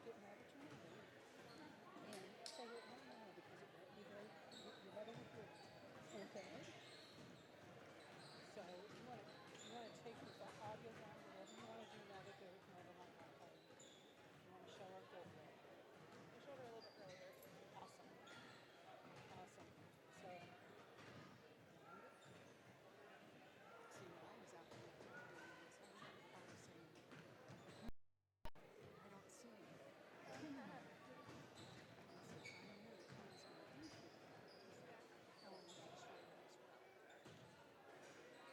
get more opportunity. And say it right now because it might be very, you have a report. Okay? So you want to take the audio down, whatever you want to do now that there's no one on calling you. You want to show our GoPro. I showed her a little bit earlier. Awesome. Awesome. So, find it. See, now I was out there doing this. I was on the phone saying, I don't see you. I said, I know it comes on YouTube. I want to make sure that it's right.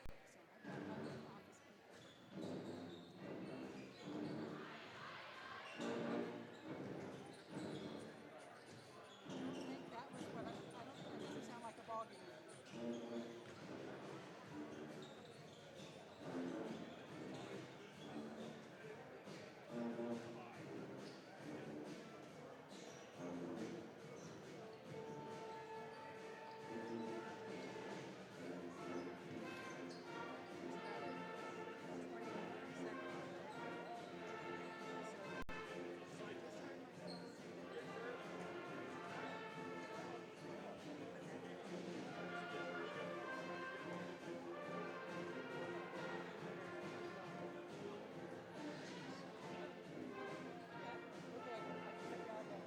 So I've got all the office people. I don't think that was what I don't. That doesn't sound like a ball game to me. It's about a 20-second delay. Should I just turn my phone and then Okay, we're good. I can take the audio.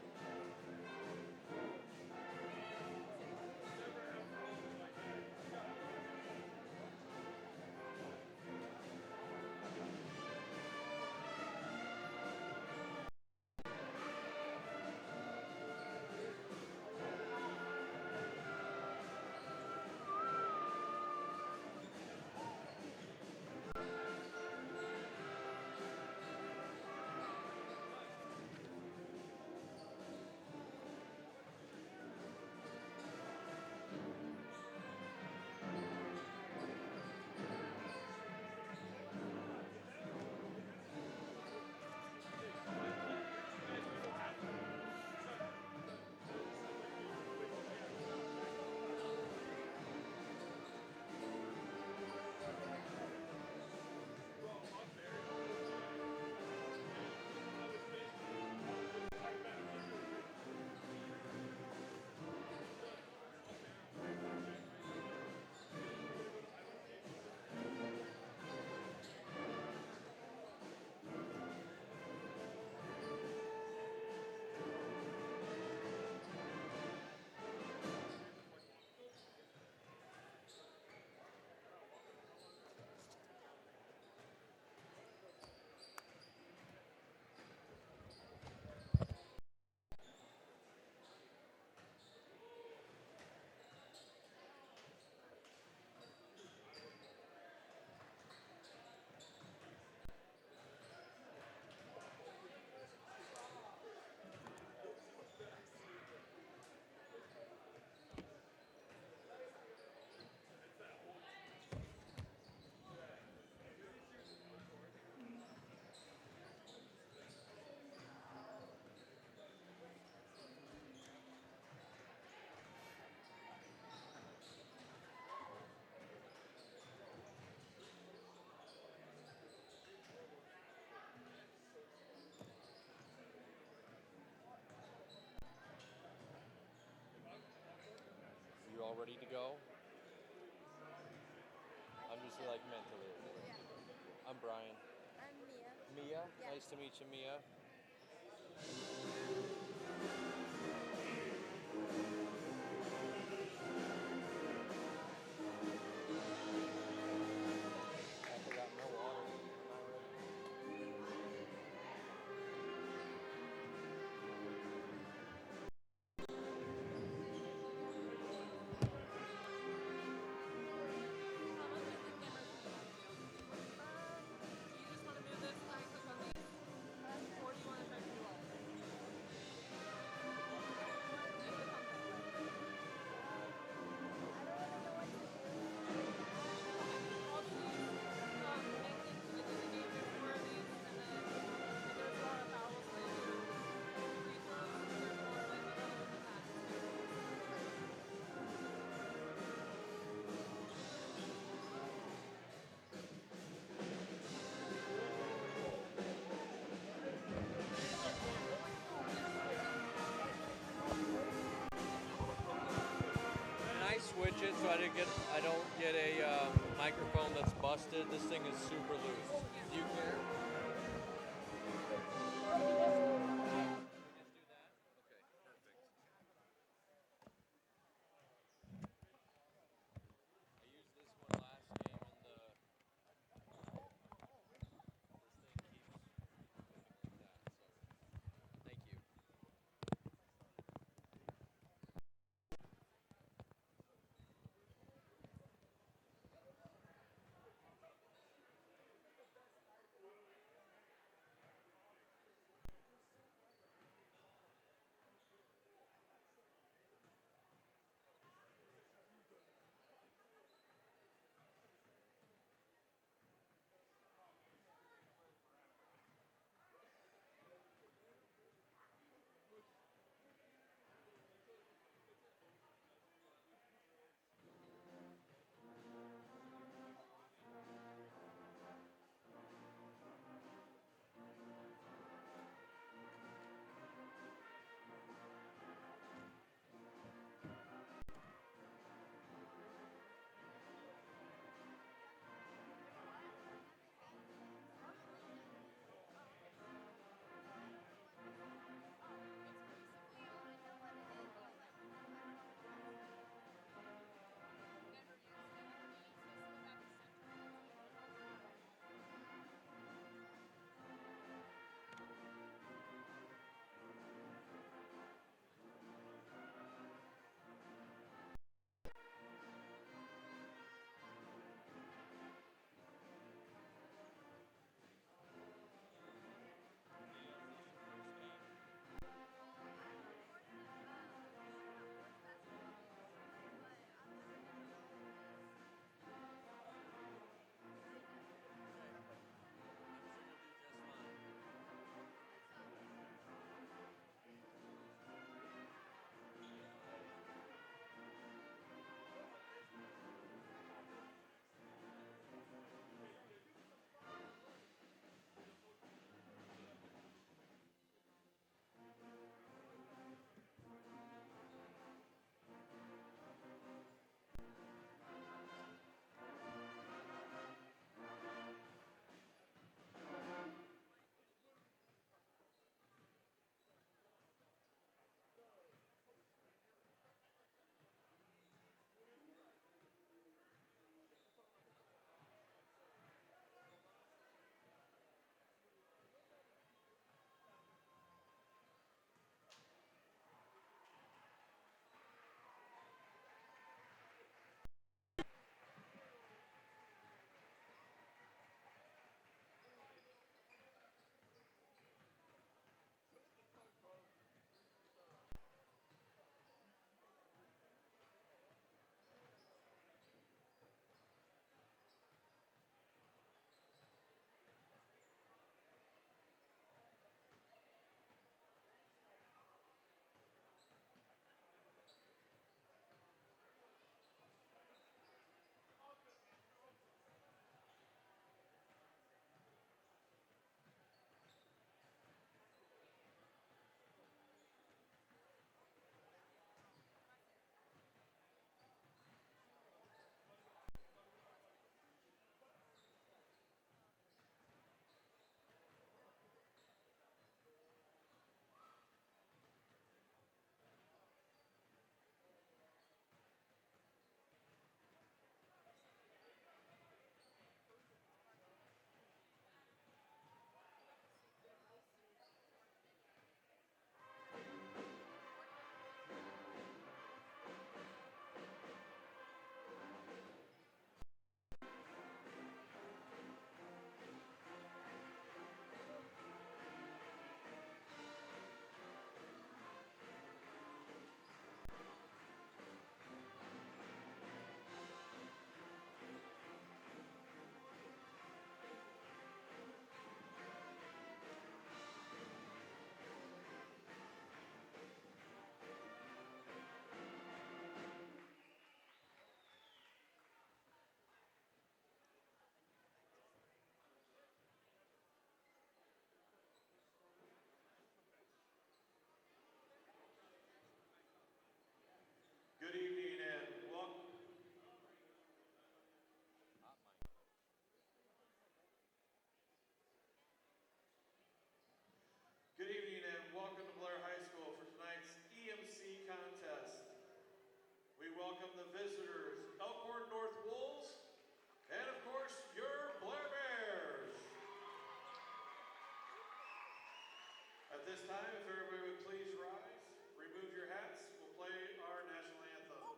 You all ready to go? I'm just like mentally. Yeah. I'm Brian. I'm Mia. Mia, Yeah. nice to meet you, Mia. I forgot my water. I'm not ready. How much is the camera thing you want to do? Do you just want to move this and I click on these? Or do you want to try to do all of it? I don't get a microphone that's busted. This thing is super loose. Do you care? visitors, Elkhorn North Wolves, and of course, your Blair Bears. At this time, if everybody would please rise, remove your hats, we'll play our national anthem.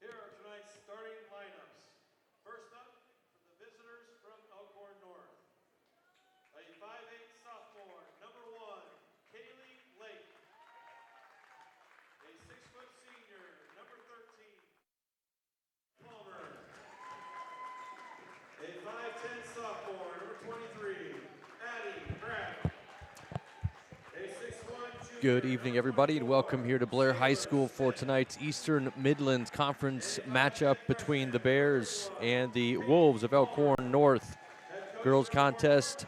Here are tonight's starting lineups. First up, for the visitors from Elkhorn North. A 5'8" sophomore, number 1, Kaylee Lake. A 6-foot senior, number 13, Palmer. A 5'10" sophomore, number 23, Addie Pratt. A 6'1" junior. Good evening, everybody, and welcome here to Blair High School for tonight's Eastern Midlands Conference matchup between the Bears and the Wolves of Elkhorn North. Girls contest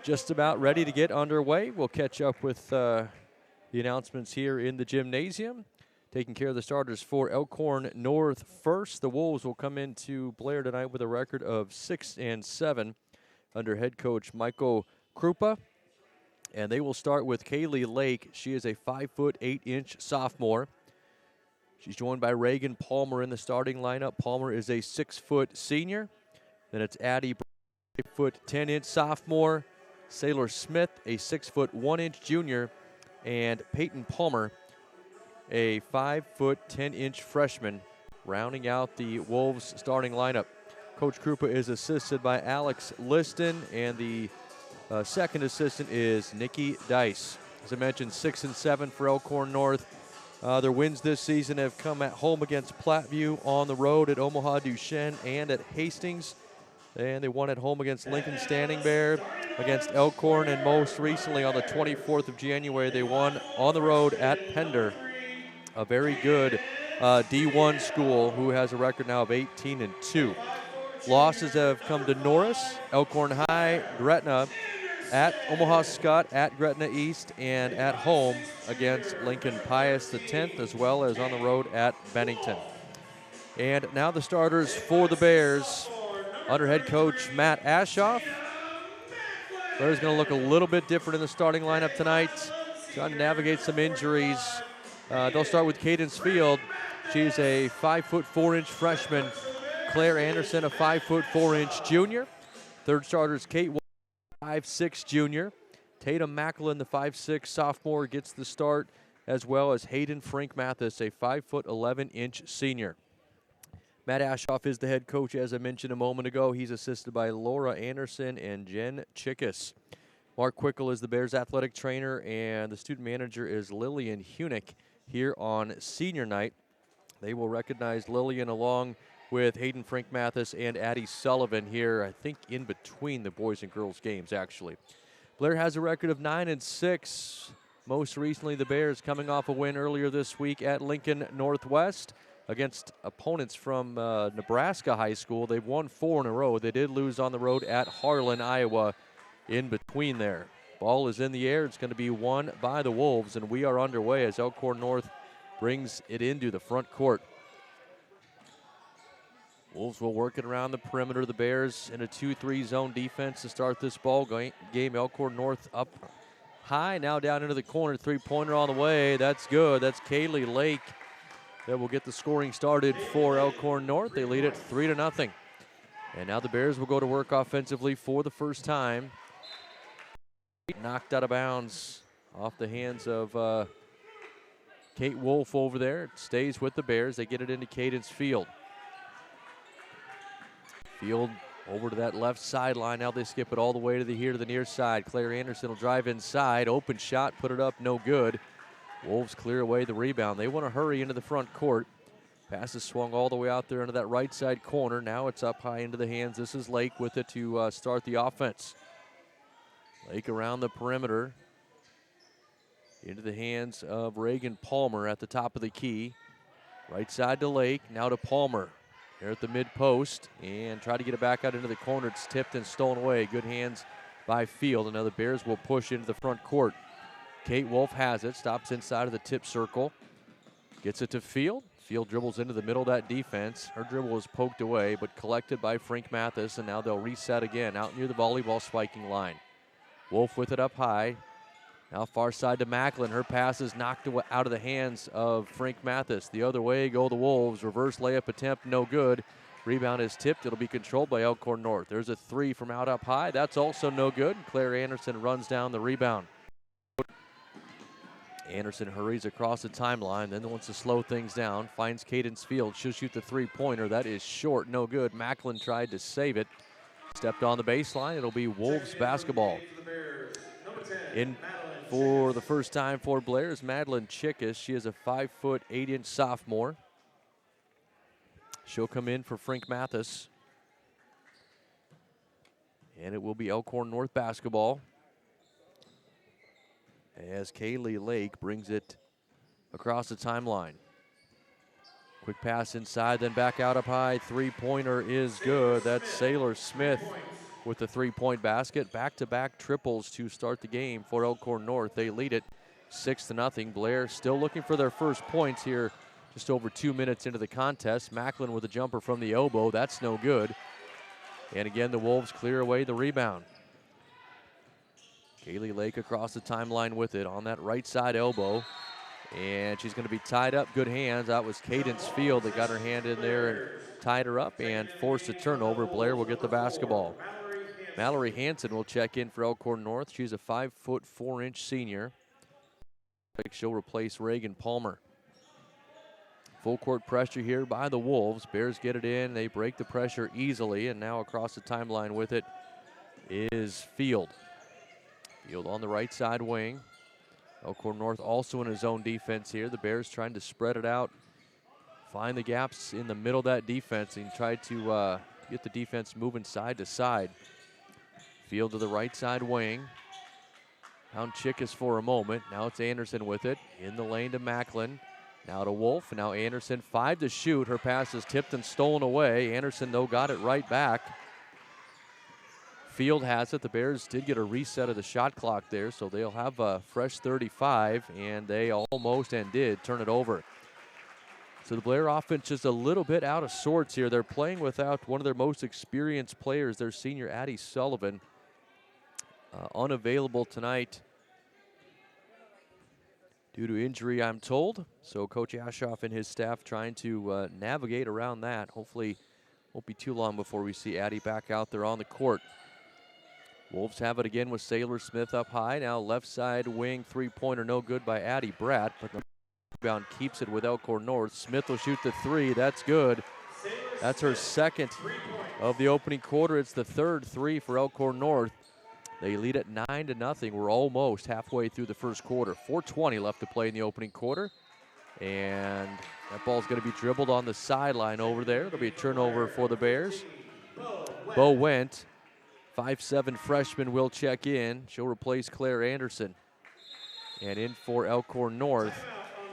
just about ready to get underway. We'll catch up with the announcements here in the gymnasium. Taking care of the starters for Elkhorn North first. The Wolves will come into Blair tonight with a record of 6-7 under head coach Michael Krupa. And they will start with Kaylee Lake. She is a 5'8" sophomore. She's joined by Reagan Palmer in the starting lineup. Palmer is a 6-foot senior. Then it's Addie, 5'10" sophomore. Sailor Smith, a 6'1" junior. And Peyton Palmer, a 5'10" freshman, rounding out the Wolves starting lineup. Coach Krupa is assisted by Alex Liston, and the second assistant is Nikki Dice. As I mentioned, 6-7 for Elkhorn North. Their wins this season have come at home against Platteview, on the road at Omaha Duchesne, and at Hastings. And they won at home against Lincoln Standing Bear, against Elkhorn, and most recently on the 24th of January, they won on the road at Pender, a very good D1 school who has a record now of 18-2. Losses have come to Norris, Elkhorn High, Gretna, at Omaha Scott, at Gretna East, and at home against Lincoln Pius X, as well as on the road at Bennington. And now the starters for the Bears, under head coach Matt Ashoff. Blair's going to look a little bit different in the starting lineup tonight, trying to navigate some injuries. They'll start with Cadence Field. She's a 5'4" freshman. Claire Anderson, a 5'4" junior. Third starter is Kate, 5'6" junior. Tatum Macklin, the 5'6" sophomore, gets the start, as well as Hayden Frank Mathis, a 5'11" senior. Matt Ashoff is the head coach, as I mentioned a moment ago. He's assisted by Laura Anderson and Jen Chickus. Mark Quickel is the Bears athletic trainer, and the student manager is Lillian Hunick here on senior night. They will recognize Lillian along with Hayden Frank Mathis and Addie Sullivan here, I think, in between the boys and girls games, actually. Blair has a record of 9-6. Most recently, the Bears coming off a win earlier this week at Lincoln Northwest against opponents from Nebraska High School. They've won 4 in a row. They did lose on the road at Harlan, Iowa, in between there. Ball is in the air. It's going to be won by the Wolves, and we are underway as Elkhorn North brings it into the front court. Wolves will work it around the perimeter. The Bears in a 2-3 zone defense to start this ball game. Elkhorn North up high, now down into the corner. Three-pointer on the way. That's good. That's Kaylee Lake that will get the scoring started for Elkhorn North. They lead it 3-0. And now the Bears will go to work offensively for the first time. Knocked out of bounds off the hands of Kate Wolf over there. It stays with the Bears. They get it into Cadence Field. Field over to that left sideline. Now they skip it all the way to the near side. Claire Anderson will drive inside. Open shot, put it up, no good. Wolves clear away the rebound. They want to hurry into the front court. Pass is swung all the way out there into that right side corner. Now it's up high into the hands. This is Lake with it to start the offense. Lake around the perimeter. Into the hands of Reagan Palmer at the top of the key. Right side to Lake, now to Palmer. Here at the mid-post, and try to get it back out into the corner. It's tipped and stolen away. Good hands by Field, and now the Bears will push into the front court. Kate Wolf has it, stops inside of the tip circle. Gets it to Field. Field dribbles into the middle of that defense. Her dribble was poked away, but collected by Frank Mathis, and now they'll reset again out near the volleyball spiking line. Wolf with it up high. Now far side to Macklin. Her pass is knocked out of the hands of Frank Mathis. The other way go the Wolves. Reverse layup attempt, no good. Rebound is tipped. It'll be controlled by Elkhorn North. There's a three from out up high. That's also no good. Claire Anderson runs down the rebound. Anderson hurries across the timeline, then wants to slow things down. Finds Cadence Field. She'll shoot the three-pointer. That is short, no good. Macklin tried to save it. Stepped on the baseline. It'll be Wolves basketball. In for the first time for Blair is Madeline Chickus. She is a 5', 8" sophomore. She'll come in for Frank Mathis. And it will be Elkhorn North basketball as Kaylee Lake brings it across the timeline. Quick pass inside, then back out up high. Three-pointer is good. That's Sailor Smith with the three-point basket. Back-to-back triples to start the game for Elkhorn North. They lead it 6-0. Blair still looking for their first points here just over 2 minutes into the contest. Macklin with a jumper from the elbow. That's no good. And again, the Wolves clear away the rebound. Kaylee Lake across the timeline with it on that right side elbow. And she's going to be tied up. Good hands. That was Cadence Field that got her hand in there and tied her up and forced a turnover. Blair will get the basketball. Mallory Hansen will check in for Elkhorn North. She's a 5', 4" senior. She'll replace Reagan Palmer. Full court pressure here by the Wolves. Bears get it in. They break the pressure easily. And now across the timeline with it is Field. Field on the right side wing. Elkhorn North also in his zone defense here. The Bears trying to spread it out. Find the gaps in the middle of that defense and try to get the defense moving side to side. Field to the right side wing. Found Chickus for a moment. Now it's Anderson with it. In the lane to Macklin. Now to Wolf. Now Anderson, 5 to shoot. Her pass is tipped and stolen away. Anderson, though, got it right back. Field has it. The Bears did get a reset of the shot clock there, so they'll have a fresh 35, and they almost and did turn it over. So the Blair offense just a little bit out of sorts here. They're playing without one of their most experienced players, their senior Addie Sullivan. Unavailable tonight due to injury, I'm told. So Coach Ashoff and his staff trying to navigate around that. Hopefully won't be too long before we see Addie back out there on the court. Wolves have it again with Sailor Smith up high. Now left side wing, three-pointer no good by Addie Bratt, but the rebound keeps it with Elkhorn North. Smith will shoot the three. That's good. That's her second of the opening quarter. It's the third three for Elkhorn North. They lead at 9-0. We're almost halfway through the first quarter. 4:20 left to play in the opening quarter. And that ball's going to be dribbled on the sideline over there. It'll be a turnover for the Bears. Bo Wendt, 5'7" freshman, will check in. She'll replace Claire Anderson. And in for Elkhorn North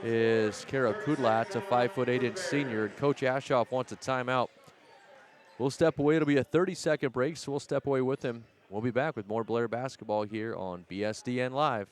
is Kara Kudlat, a 5', 8" senior. And Coach Ashoff wants a timeout. We'll step away. It'll be a 30-second break, so we'll step away with him. We'll be back with more Blair basketball here on BSDN Live.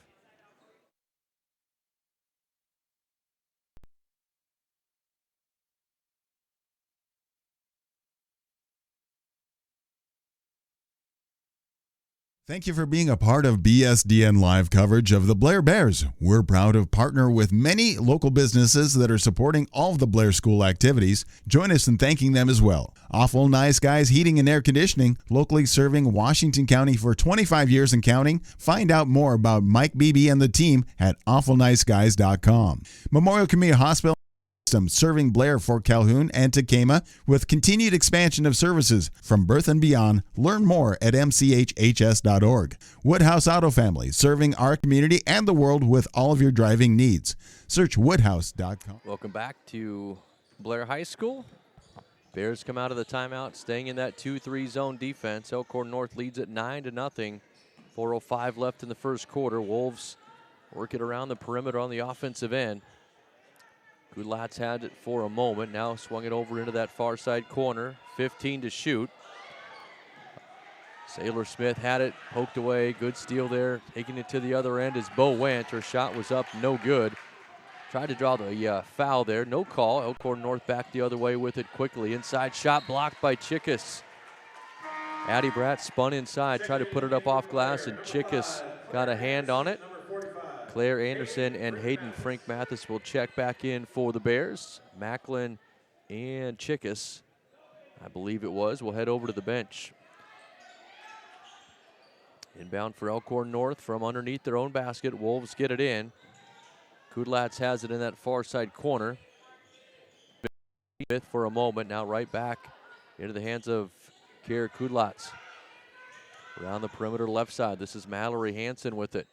Thank you for being a part of BSDN Live coverage of the Blair Bears. We're proud to partner with many local businesses that are supporting all of the Blair School activities. Join us in thanking them as well. Awful Nice Guys Heating and Air Conditioning, locally serving Washington County for 25 years and counting. Find out more about Mike Beebe and the team at awfulniceguys.com. Memorial Community Hospital, serving Blair, Fort Calhoun, and Tekamah with continued expansion of services from birth and beyond. Learn more at mchhs.org. Woodhouse Auto Family, serving our community and the world with all of your driving needs. Search woodhouse.com. Welcome back to Blair High School. Bears come out of the timeout, staying in that 2-3 zone defense. Elkhorn North leads at 9-0. 4:05 left in the first quarter. Wolves work it around the perimeter on the offensive end. Goodlatz had it for a moment, now swung it over into that far side corner. 15 to shoot. Sailor Smith had it, poked away, good steal there. Taking it to the other end as Bo went. Her shot was up, no good. Tried to draw the foul there, no call. Elkhorn North back the other way with it quickly. Inside shot blocked by Chickus. Addie Bratt spun inside, tried to put it up off glass, and Chickus got a hand on it. Claire Anderson and Hayden Frank Mathis will check back in for the Bears. Macklin and Chickus, I believe it was, will head over to the bench. Inbound for Elkhorn North from underneath their own basket. Wolves get it in. Kudlatz has it in that far side corner. Smith for a moment, now right back into the hands of Kier Kudlatz. Around the perimeter left side, this is Mallory Hansen with it.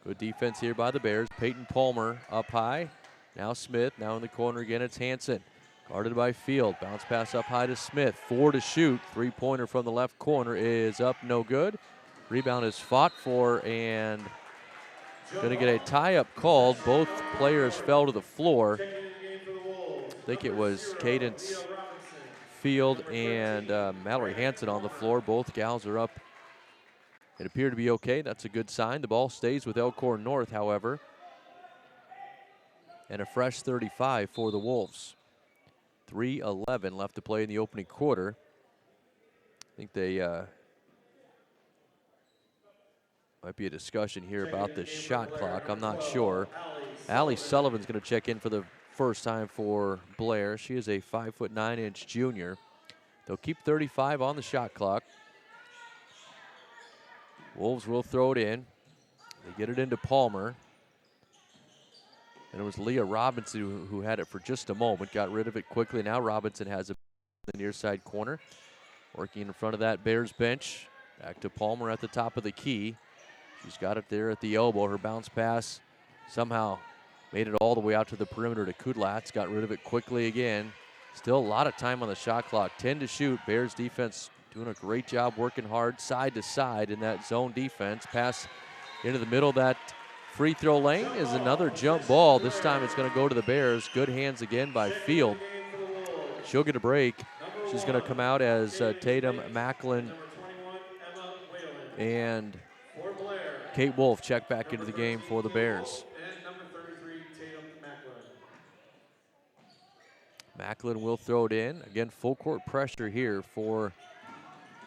Good defense here by the Bears. Peyton Palmer up high. Now Smith. Now in the corner again, it's Hansen. Guarded by Field. Bounce pass up high to Smith. 4 to shoot. Three-pointer from the left corner is up, no good. Rebound is fought for and going to get a tie-up called. Both players fell to the floor. I think it was Cadence Field and Mallory Hansen on the floor. Both gals are up. It appeared to be okay. That's a good sign. The ball stays with Elkhorn North, however. And a fresh 35 for the Wolves. 3:11 left to play in the opening quarter. I think they might be a discussion here about the shot clock. I'm not sure. Allie Sullivan's going to check in for the first time for Blair. She is a 5'9" junior. They'll keep 35 on the shot clock. Wolves will throw it in. They get it into Palmer. And it was Leah Robinson who had it for just a moment. Got rid of it quickly. Now Robinson has it in the near side corner. Working in front of that Bears bench. Back to Palmer at the top of the key. She's got it there at the elbow. Her bounce pass somehow made it all the way out to the perimeter to Kudlatz. Got rid of it quickly again. Still a lot of time on the shot clock. 10 to shoot. Bears defense doing a great job working hard side to side in that zone defense. Pass into the middle of that free throw lane is another jump ball. This time it's going to go to the Bears. Good hands again by Field. She'll get a break. She's going to come out as Tatum, Macklin, and Kate Wolf check back into the game for the Bears. Macklin will throw it in. Again, full court pressure here for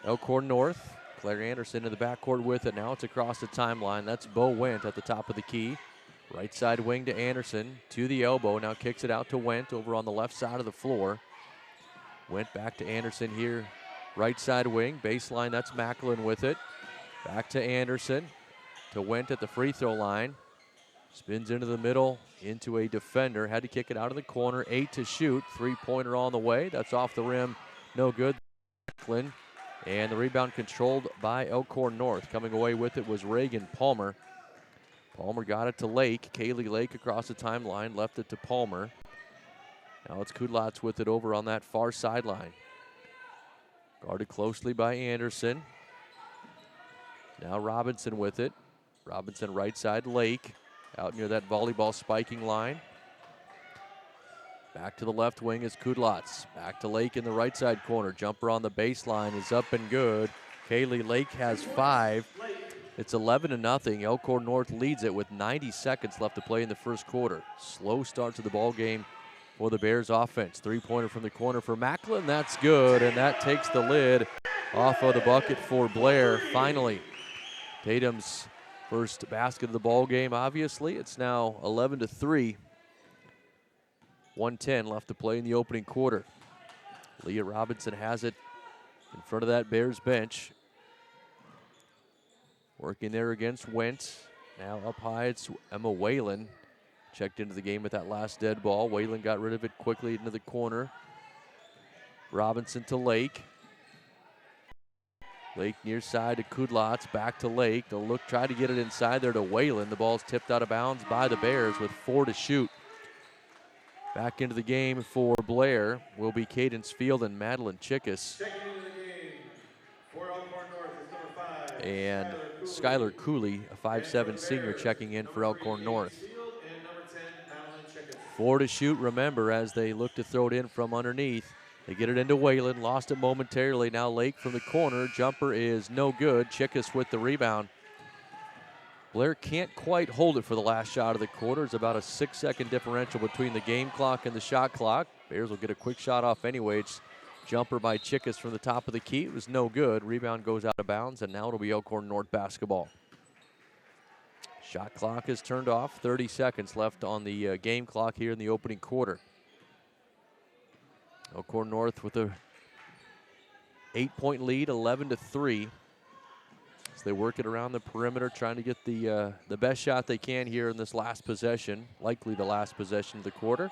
Elkhorn North. Claire Anderson in the backcourt with it. Now it's across the timeline. That's Bo Wendt at the top of the key. Right side wing to Anderson. To the elbow. Now kicks it out to Wendt over on the left side of the floor. Wendt back to Anderson here. Right side wing. Baseline, that's Macklin with it. Back to Anderson. To Wendt at the free throw line. Spins into the middle. Into a defender. Had to kick it out of the corner. 8 to shoot. Three-pointer on the way. That's off the rim. No good. Macklin. And the rebound controlled by Elkhorn North. Coming away with it was Reagan Palmer. Palmer got it to Lake. Kaylee Lake across the timeline. Left it to Palmer. Now it's Kudlatz with it over on that far sideline. Guarded closely by Anderson. Now Robinson with it. Robinson right side, Lake. Out near that volleyball spiking line. Back to the left wing is Kudlatz. Back to Lake in the right side corner. Jumper on the baseline is up and good. Kaylee Lake has 5. It's 11-0. Elkhorn North leads it with 90 seconds left to play in the first quarter. Slow start to the ball game for the Bears offense. Three-pointer from the corner for Macklin. That's good, and that takes the lid off of the bucket for Blair. Finally, Tatum's first basket of the ball game, obviously. It's now 11-3. 1:10 left to play in the opening quarter. Leah Robinson has it in front of that Bears bench. Working there against Wentz. Now up high, it's Emma Whalen. Checked into the game with that last dead ball. Whalen got rid of it quickly into the corner. Robinson to Lake. Lake near side to Kudlotz, back to Lake. They'll try to get it inside there to Whalen. The ball's tipped out of bounds by the Bears with 4 to shoot. Back into the game for Blair will be Cadence Field and Madeline Chickus. Checking into the game for Elkhorn North is number 5. And Skylar Cooley, a 5'7" senior, checking in for Elkhorn North. 4 to shoot, remember, as they look to throw it in from underneath. They get it into Whalen, lost it momentarily. Now Lake from the corner. Jumper is no good. Chickus with the rebound. Blair can't quite hold it for the last shot of the quarter. It's about a 6-second differential between the game clock and the shot clock. Bears will get a quick shot off anyway. It's jumper by Chickus from the top of the key. It was no good. Rebound goes out of bounds, and now it'll be Elkhorn North basketball. Shot clock is turned off. 30 seconds left on the game clock here in the opening quarter. Elkhorn North with a 8-point lead, 11-3. As they work it around the perimeter, trying to get the best shot they can here in this last possession, likely the last possession of the quarter.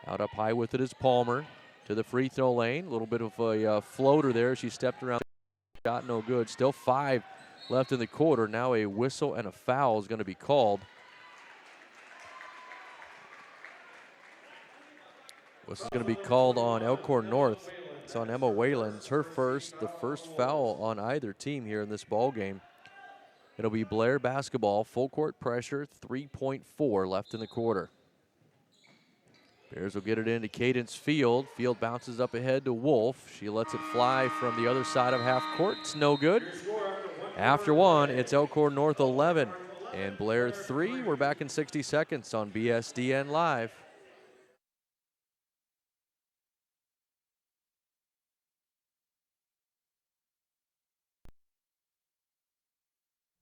Out up high with it is Palmer to the free throw lane. A little bit of a floater there. She stepped around. Shot no good. Still 5 left in the quarter. Now a whistle and a foul is going to be called. Whistle's going to be called on Elkhorn North. It's on Emma Whalen. It's her first, the first foul on either team here in this ball game. It'll be Blair basketball, full court pressure, 3.4 left in the quarter. Bears will get it into Cadence Field. Field bounces up ahead to Wolf. She lets it fly from the other side of half court. It's no good. After 1, it's Elkhorn North 11 and Blair 3. We're back in 60 seconds on BSDN Live.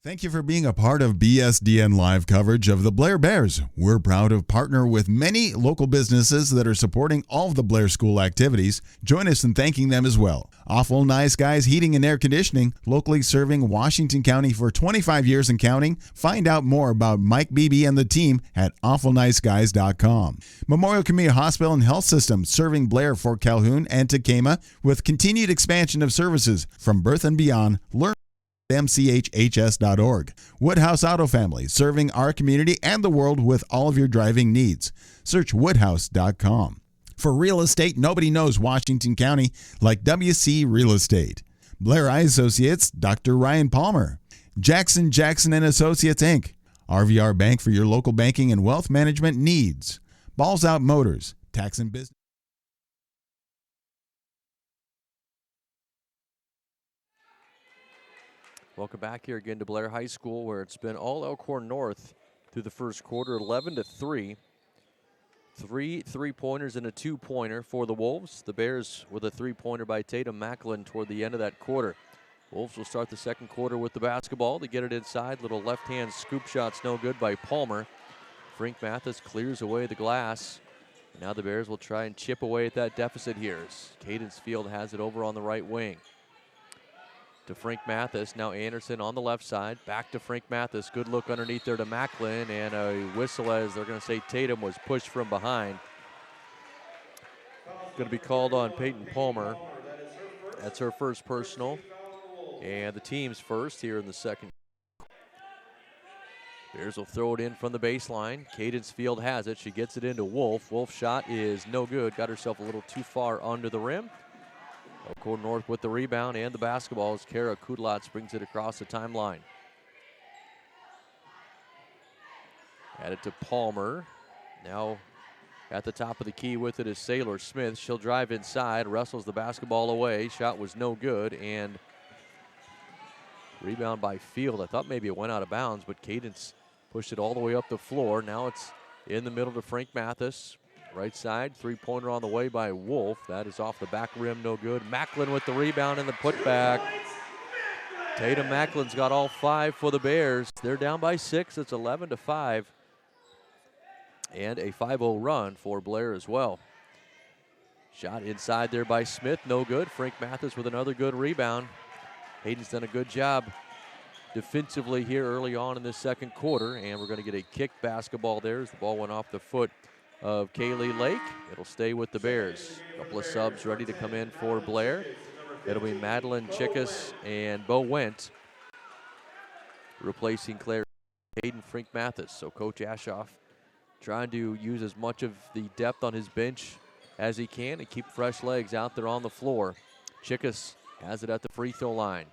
Thank you for being a part of BSDN Live coverage of the Blair Bears. We're proud to partner with many local businesses that are supporting all of the Blair School activities. Join us in thanking them as well. Awful Nice Guys Heating and Air Conditioning, locally serving Washington County for 25 years and counting. Find out more about Mike Beebe and the team at awfulniceguys.com. Memorial Community Hospital and Health System, serving Blair, Fort Calhoun, and Tekamah with continued expansion of services from birth and beyond. Learn mchhs.org. Woodhouse Auto Family, serving our community and the world with all of your driving needs. Search woodhouse.com. For real estate, nobody knows Washington County like WC Real Estate. Blair Eye Associates, Dr. Ryan Palmer. Jackson and Associates, Inc. RVR Bank for your local banking and wealth management needs. Balls Out Motors, tax and business. Welcome back here again to Blair High School, where it's been all Elkhorn North through the first quarter, 11-3. 3 3-pointers and a 2-pointer for the Wolves. The Bears with a 3-pointer by Tatum Macklin toward the end of that quarter. Wolves will start the second quarter with the basketball. They get it inside. Little left-hand scoop shot's no good by Palmer. Frank Mathis clears away the glass. Now the Bears will try and chip away at that deficit here. Cadence Field has it over on the right wing. To Frank Mathis. Now Anderson on the left side. Back to Frank Mathis. Good look underneath there to Macklin. And a whistle, as they're going to say Tatum was pushed from behind. Going to be called on Peyton Palmer. That's her first personal. And the team's first here in the second. Bears will throw it in from the baseline. Cadence Field has it. She gets it into Wolf. Wolf's shot is no good. Got herself a little too far under the rim. Elkhorn North with the rebound and the basketball as Kara Kudlotz brings it across the timeline. Add it to Palmer. Now at the top of the key with it is Sailor Smith. She'll drive inside, wrestles the basketball away. Shot was no good, and rebound by Field. I thought maybe it went out of bounds, but Cadence pushed it all the way up the floor. Now it's in the middle to Frank Mathis. Right side, 3-pointer on the way by Wolf. That is off the back rim, no good. Macklin with the rebound and the putback. Tatum Macklin's got all 5 for the Bears. They're down by 6. It's 11-5. And a 5-0 run for Blair as well. Shot inside there by Smith, no good. Frank Mathis with another good rebound. Hayden's done a good job defensively here early on in this second quarter, and we're going to get a kick basketball there as the ball went off the foot of Kaylee Lake. It'll stay with the Bears. A couple of subs ready to come in for Blair. It'll be Madeline Chickus and Bo Went replacing Claire Hayden, Frank Mathis. So Coach Ashoff trying to use as much of the depth on his bench as he can and keep fresh legs out there on the floor. Chickus has it at the free throw line.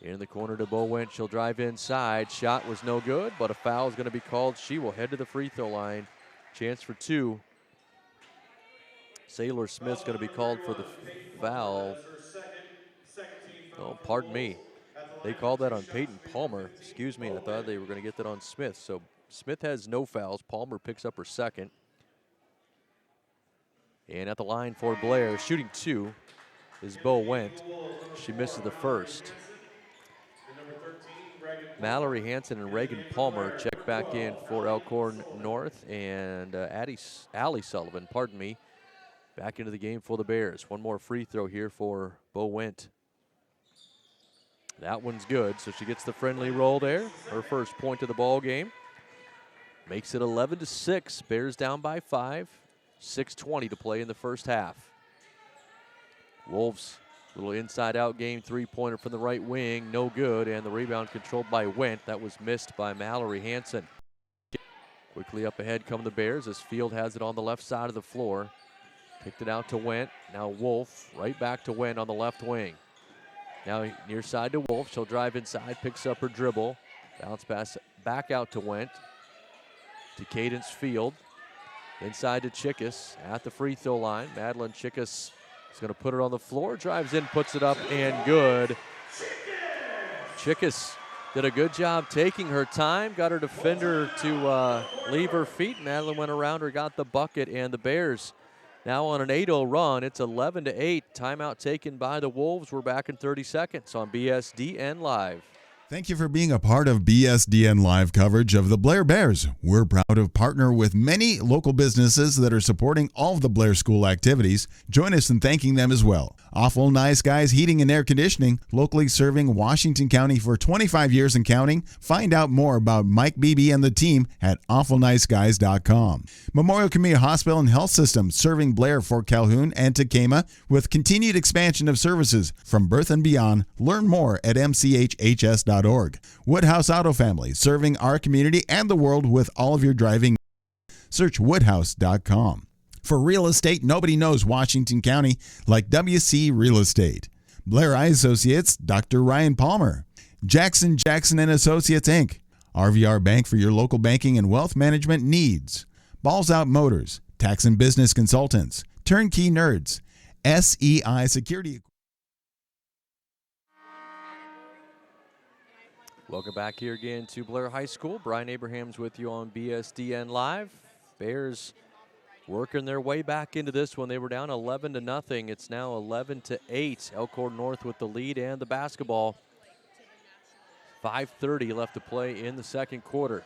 In the corner to Bo Went. She'll drive inside. Shot was no good, but a foul is going to be called. She will head to the free throw line. Chance for 2. Sailor Smith's going to be called for the foul. Oh, pardon me. They called that on Peyton Palmer. Excuse me, I thought they were going to get that on Smith. So Smith has no fouls. Palmer picks up her second. And at the line for Blair, shooting 2 is Bo Went. She misses the first. Mallory Hanson and Reagan Palmer check back in for Elkhorn North, and Allie Sullivan, pardon me, back into the game for the Bears. One more free throw here for Bo Went. That one's good, so she gets the friendly roll there. Her first point of the ball game. Makes it 11-6. Bears down by 5. 6:20 to play in the first half. Wolves, little inside-out game, 3-pointer from the right wing, no good, and the rebound controlled by Went. That was missed by Mallory Hanson. Quickly up ahead come the Bears as Field has it on the left side of the floor. Kicked it out to Went. Now Wolf right back to Went on the left wing. Now near side to Wolf. She'll drive inside, picks up her dribble. Bounce pass back out to Went. To Cadence Field. Inside to Chickus at the free throw line. Madeline Chickus is going to put it on the floor. Drives in, puts it up, and good. Chickus did a good job taking her time. Got her defender to leave her feet. Madeline went around her, got the bucket, and the Bears now on an 8-0 run. It's 11-8. Timeout taken by the Wolves. We're back in 30 seconds on BSDN Live. Thank you for being a part of BSDN Live coverage of the Blair Bears. We're proud to partner with many local businesses that are supporting all of the Blair School activities. Join us in thanking them as well. Awful Nice Guys Heating and Air Conditioning, locally serving Washington County for 25 years and counting. Find out more about Mike Beebe and the team at awfulniceguys.com. Memorial Community Hospital and Health System, serving Blair, Fort Calhoun, and Tacoma with continued expansion of services from birth and beyond. Learn more at mchhs.com. Woodhouse Auto Family, serving our community and the world with all of your driving. Search woodhouse.com. For real estate, nobody knows Washington County like WC Real Estate. Blair Eye Associates, Dr. Ryan Palmer. Jackson and Associates, Inc. RVR Bank for your local banking and wealth management needs. Balls Out Motors, Tax and Business Consultants. Turnkey Nerds. SEI Security. Welcome back here again to Blair High School. Brian Abrahams with you on BSDN Live. Bears working their way back into this one. They were down 11-0. It's now 11-8. Elkhorn North with the lead and the basketball. 5:30 left to play in the second quarter.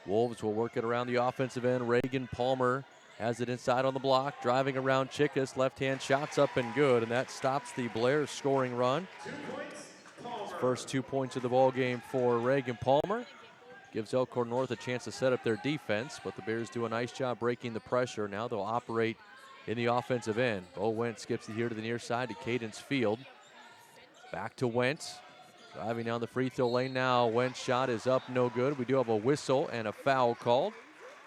Wolves will work it around the offensive end. Reagan Palmer has it inside on the block, driving around Chickus. Left-hand shots up and good, and that stops the Blair scoring run. First 2 points of the ball game for Reagan Palmer. Gives Elkhorn North a chance to set up their defense, but the Bears do a nice job breaking the pressure. Now they'll operate in the offensive end. Bo Went skips it here to the near side to Cadence Field. Back to Went. Driving down the free throw lane now. Went's shot is up, no good. We do have a whistle and a foul called.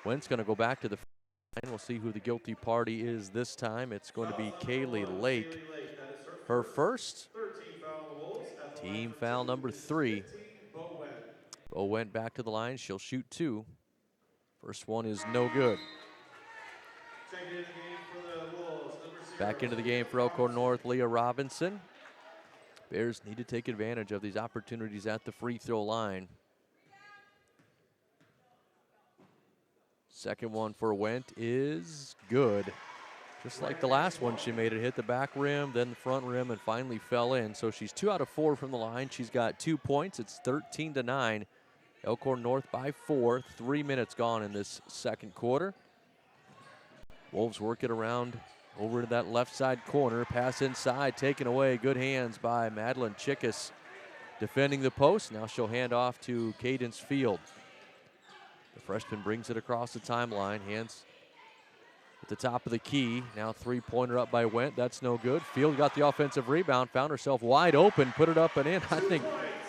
Went's going to go back to the line. We'll see who the guilty party is this time. It's going to be Kaylee Lake. Her first. Team foul number 3. Bo Went back to the line. She'll shoot 2. First one is no good. Back into the game for Elkhorn North, Leah Robinson. Bears need to take advantage of these opportunities at the free throw line. Second one for Went is good. Just like the last one, she made it hit the back rim, then the front rim, and finally fell in. So she's 2 out of 4 from the line. She's got 2 points. It's 13-9. Elkhorn North by 4. 3 minutes gone in this second quarter. Wolves work it around over to that left side corner. Pass inside, taken away. Good hands by Madeline Chickus defending the post. Now she'll hand off to Cadence Field. The freshman brings it across the timeline. Hands at the top of the key. Now three-pointer up by Wendt. That's no good. Field got the offensive rebound, found herself wide open, put it up and in. I think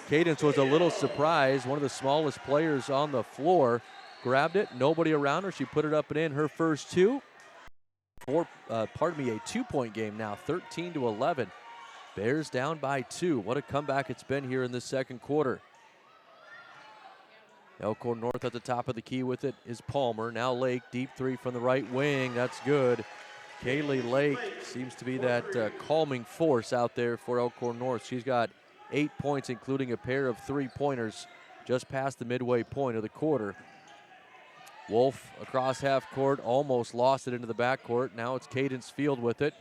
Cadence was a little surprised. One of the smallest players on the floor grabbed it. Nobody around her. She put it up and in. Her first 2. A 2-point game now, 13-11. Bears down by 2. What a comeback it's been here in this second quarter. Elkhorn North at the top of the key with it is Palmer. Now Lake, deep 3 from the right wing. That's good. Kaylee Lake seems to be that calming force out there for Elkhorn North. She's got 8 points, including a pair of 3-pointers just past the midway point of the quarter. Wolf across half court, almost lost it into the backcourt. Now it's Cadence Field with it.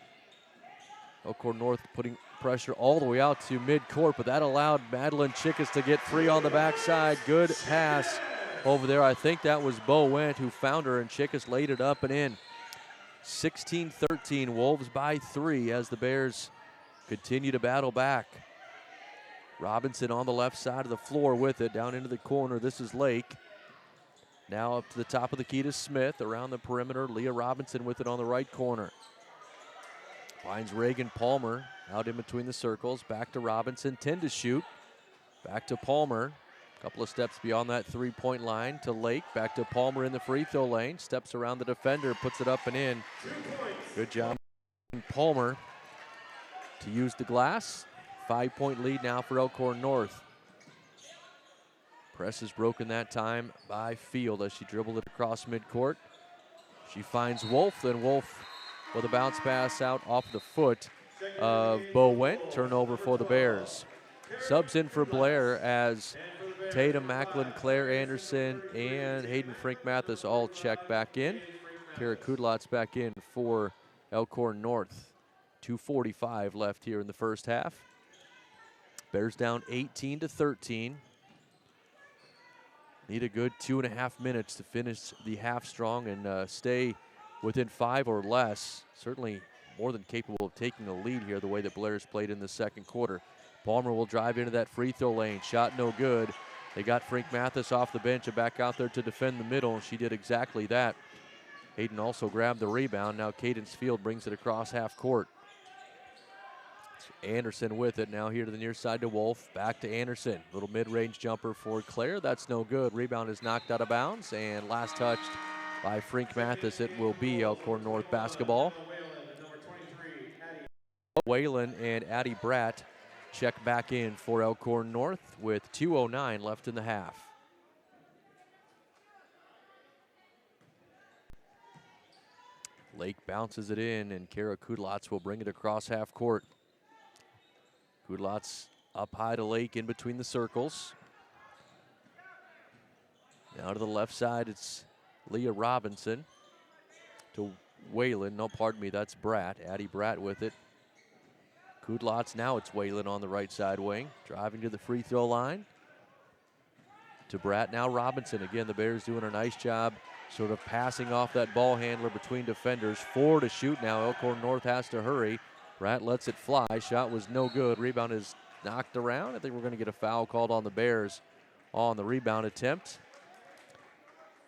Elkhorn North putting pressure all the way out to midcourt, but that allowed Madeline Chickus to get free on the backside. Good pass over there. I think that was Bo Wendt who found her, and Chickus laid it up and in. 16-13, Wolves by 3 as the Bears continue to battle back. Robinson on the left side of the floor with it, down into the corner. This is Lake. Now up to the top of the key to Smith. Around the perimeter, Leah Robinson with it on the right corner. Finds Reagan Palmer out in between the circles. Back to Robinson, 10 to shoot. Back to Palmer. A couple of steps beyond that three-point line to Lake. Back to Palmer in the free throw lane. Steps around the defender, puts it up and in. Good job, Palmer, to use the glass. 5-point lead now for Elkhorn North. Press is broken that time by Field as she dribbled it across midcourt. She finds Wolf, then Wolf with a bounce pass out off the foot of Bo Wendt. Turnover for the Bears. Subs in for Blair as Tatum Macklin, Claire Anderson, and Hayden Frank Mathis all check back in. Kara Kudlot's back in for Elkhorn North. 2:45 left here in the first half. Bears down 18-13. Need a good 2.5 minutes to finish the half strong and stay within 5 or less. Certainly more than capable of taking the lead here the way that Blair's played in the second quarter. Palmer will drive into that free throw lane. Shot no good. They got Frank Mathis off the bench and back out there to defend the middle, and she did exactly that. Hayden also grabbed the rebound. Now Cadence Field brings it across half court. Anderson with it. Now here to the near side to Wolf. Back to Anderson. Little mid-range jumper for Claire. That's no good. Rebound is knocked out of bounds. And last touched by Frank Mathis. It will be Elkhorn North basketball. Whalen and Addie Bratt check back in for Elkhorn North with 2:09 left in the half. Lake bounces it in, and Kara Kudlotz will bring it across half court. Kudlotz up high to Lake in between the circles. Now to the left side, it's Leah Robinson to Whalen. No, pardon me, that's Bratt. Addie Bratt with it. Kudlotz, now it's Whalen on the right side wing. Driving to the free throw line. To Bratt, now Robinson. Again, the Bears doing a nice job sort of passing off that ball handler between defenders. 4 to shoot now. Elkhorn North has to hurry. Bratt lets it fly. Shot was no good. Rebound is knocked around. I think we're going to get a foul called on the Bears on the rebound attempt.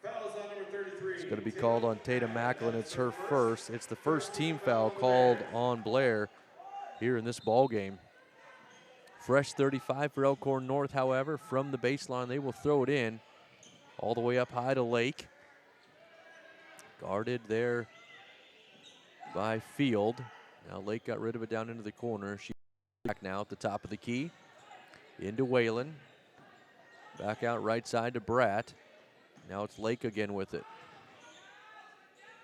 It's going to be called on Tatum Macklin. It's her first. It's the first team foul called on Blair here in this ball game. Fresh 35 for Elkhorn North, however. From the baseline, they will throw it in all the way up high to Lake. Guarded there by Field. Now Lake got rid of it down into the corner. She's back now at the top of the key. Into Whalen. Back out right side to Bratt. Now it's Lake again with it.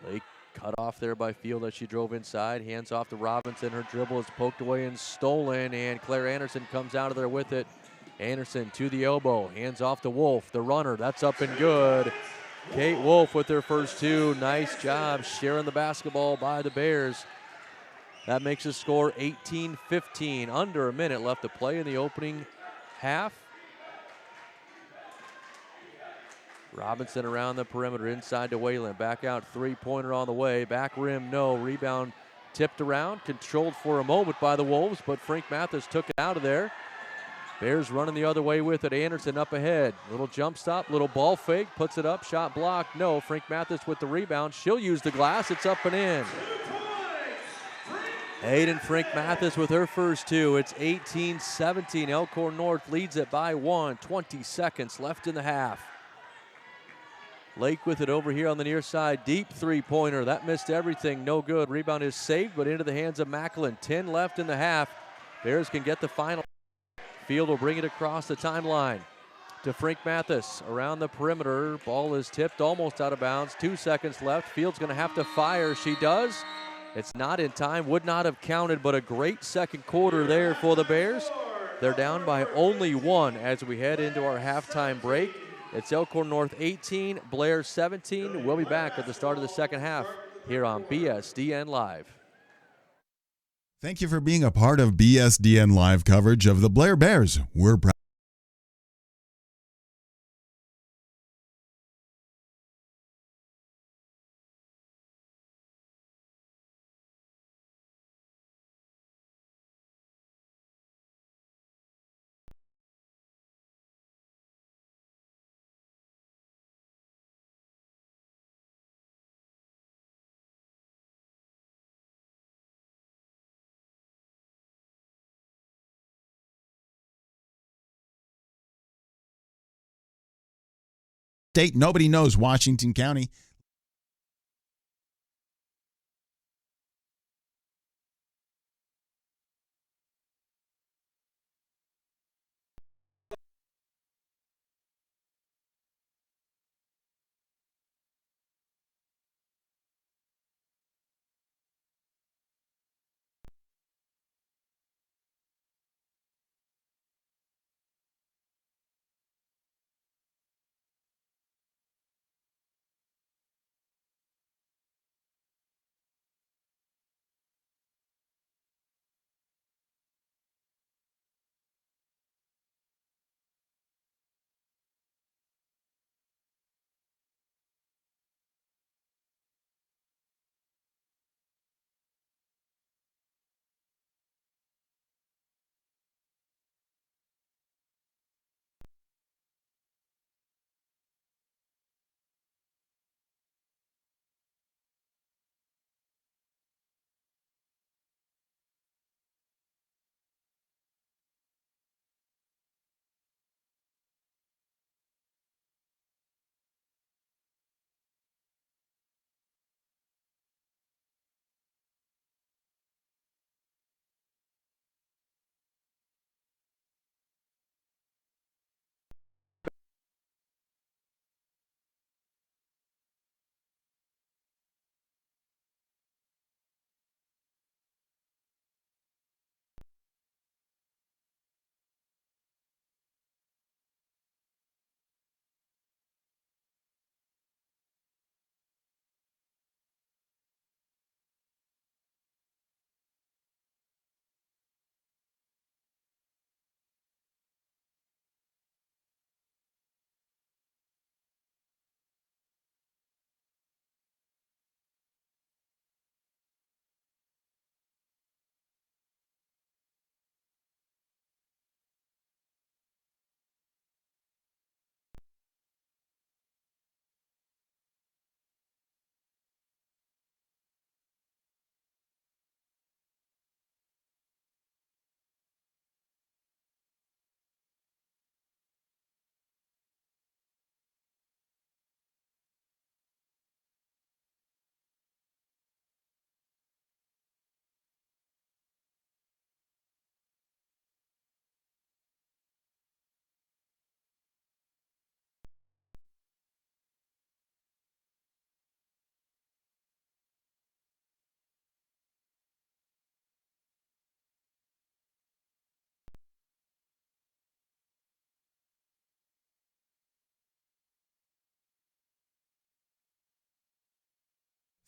Lake cut off there by Field as she drove inside. Hands off to Robinson. Her dribble is poked away and stolen, and Claire Anderson comes out of there with it. Anderson to the elbow. Hands off to Wolf, the runner. That's up and good. Kate Wolf with her first two. Nice job sharing the basketball by the Bears. That makes the score 18-15. Under a minute left to play in the opening half. Robinson around the perimeter, inside to Whalen. Back out, three-pointer on the way. Back rim, no. Rebound tipped around, controlled for a moment by the Wolves, but Frank Mathis took it out of there. Bears running the other way with it. Anderson up ahead. Little jump stop, little ball fake, puts it up, shot blocked. No, Frank Mathis with the rebound. She'll use the glass. It's up and in. Hayden Frank Mathis with her first two. It's 18-17. Elkhorn North leads it by one. 20 seconds left in the half. Lake with it over here on the near side. Deep three-pointer. That missed everything. No good. Rebound is saved, but into the hands of Macklin. 10 left in the half. Bears can get the final. Field will bring it across the timeline to Frank Mathis around the perimeter. Ball is tipped almost out of bounds. 2 seconds left. Field's going to have to fire. She does. It's not in time. Would not have counted, but a great second quarter there for the Bears. They're down by only one as we head into our halftime break. It's Elkhorn North 18, Blair 17. We'll be back at the start of the second half here on BSDN Live. Thank you for being a part of BSDN Live coverage of the Blair Bears. We're proud. State, nobody knows Washington County.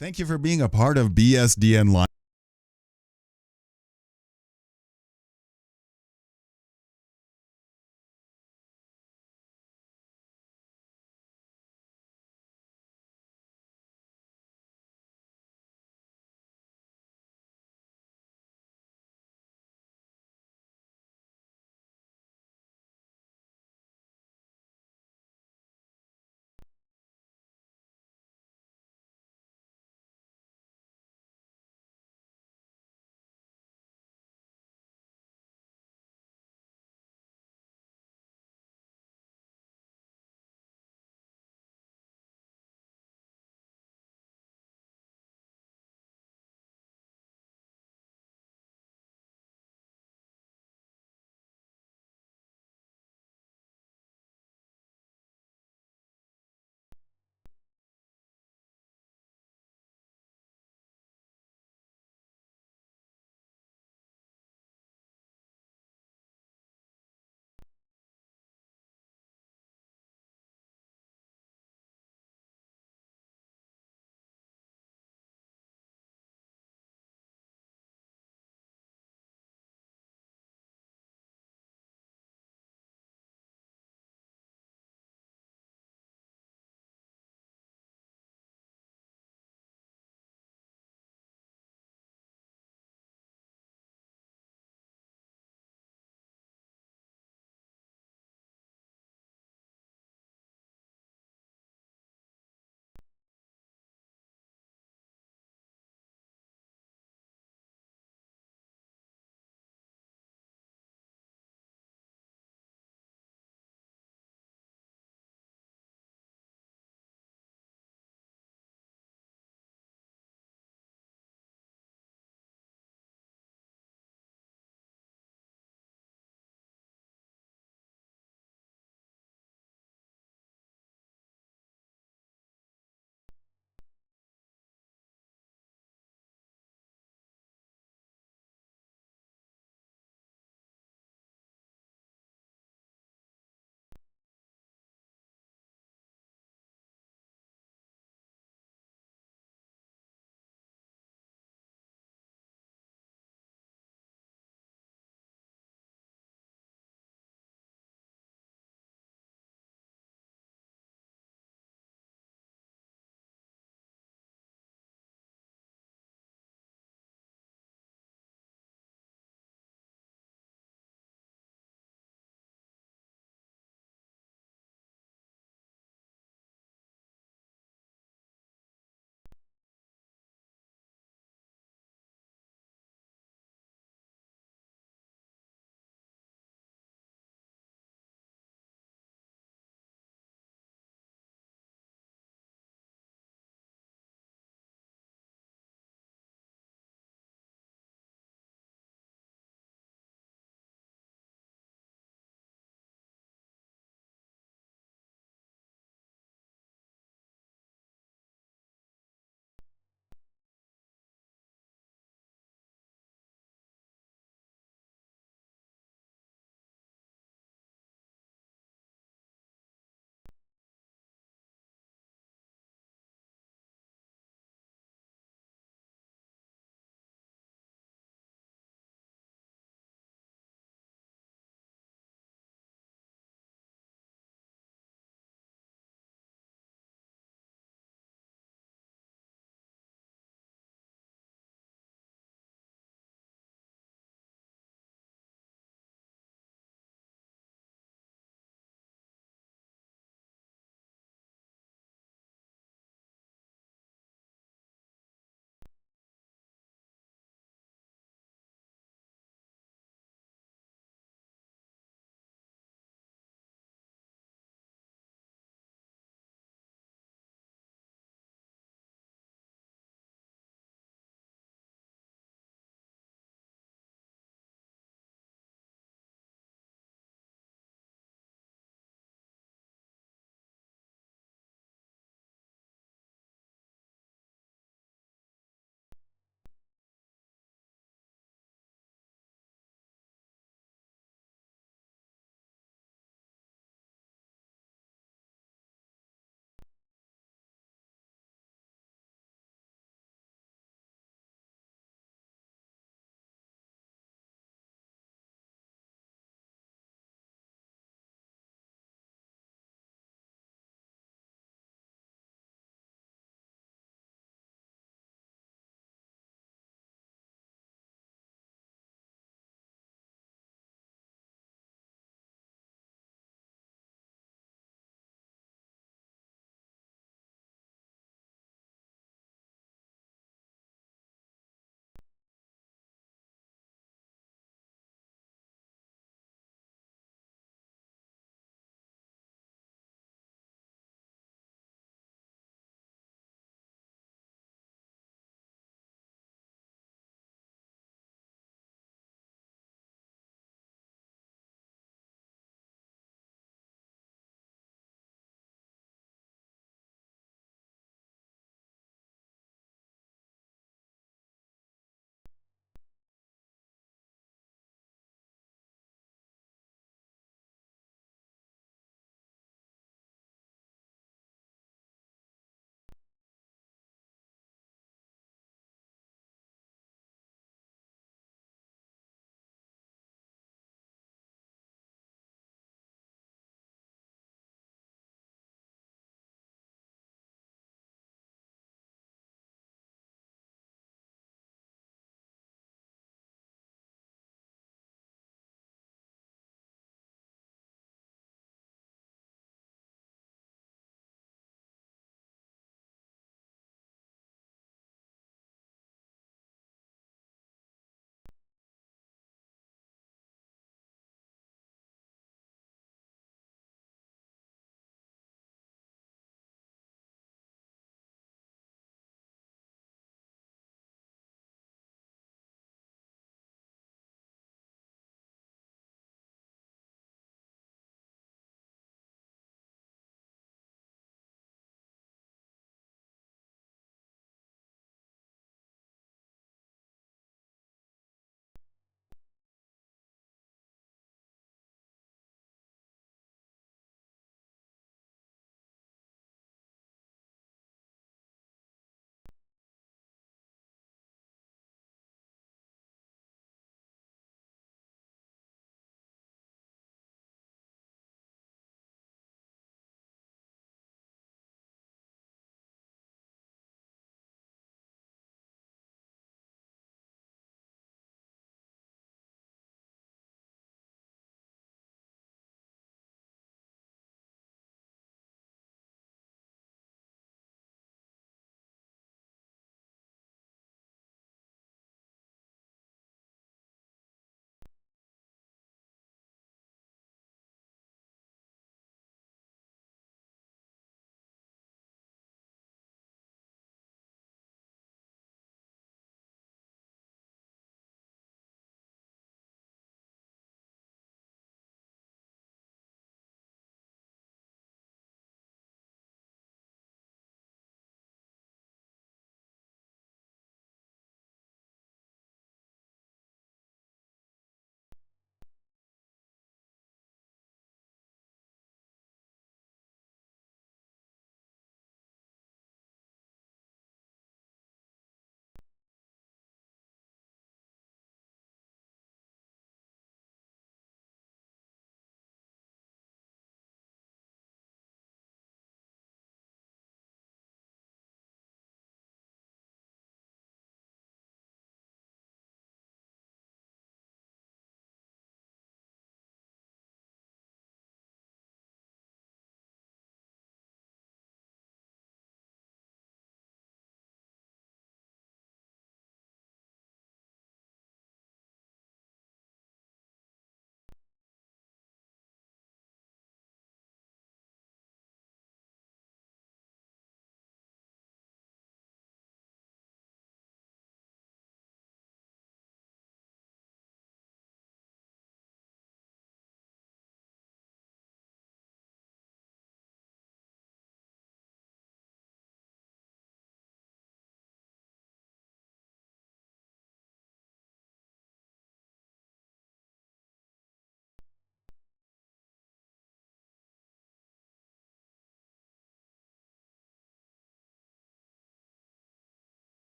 Thank you for being a part of BSDN Live.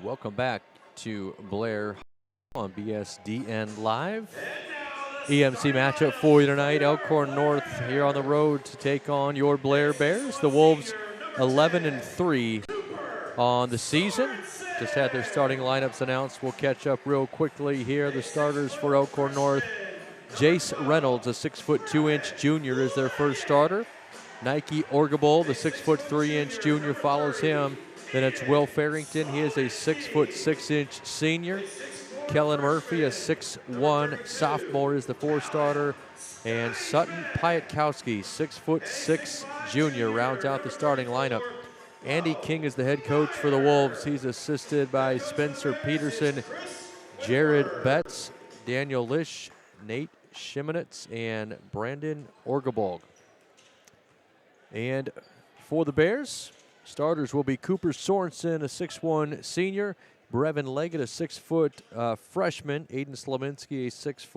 Welcome back to Blair on BSDN Live. EMC matchup for you tonight. Elkhorn North here on the road to take on your Blair Bears. The Wolves 11-3 on the season. Just had their starting lineups announced. We'll catch up real quickly here. The starters for Elkhorn North. Jace Reynolds, a 6'2" junior, is their first starter. Nike Orgable, the 6'3" junior, follows him. Then it's Will Farrington. He is a 6'6" senior. Kellen Murphy, a 6'1" sophomore, is the fourth starter. And Sutton Piatkowski, 6'6" junior, rounds out the starting lineup. Andy King is the head coach for the Wolves. He's assisted by Spencer Peterson, Jared Betts, Daniel Lish, Nate Shimonitz, and Brandon Orgebalg. And for the Bears, starters will be Cooper Sorensen, a 6'1" senior, Brevin Leggett, a 6' freshman, Aiden Slaminski, a 6'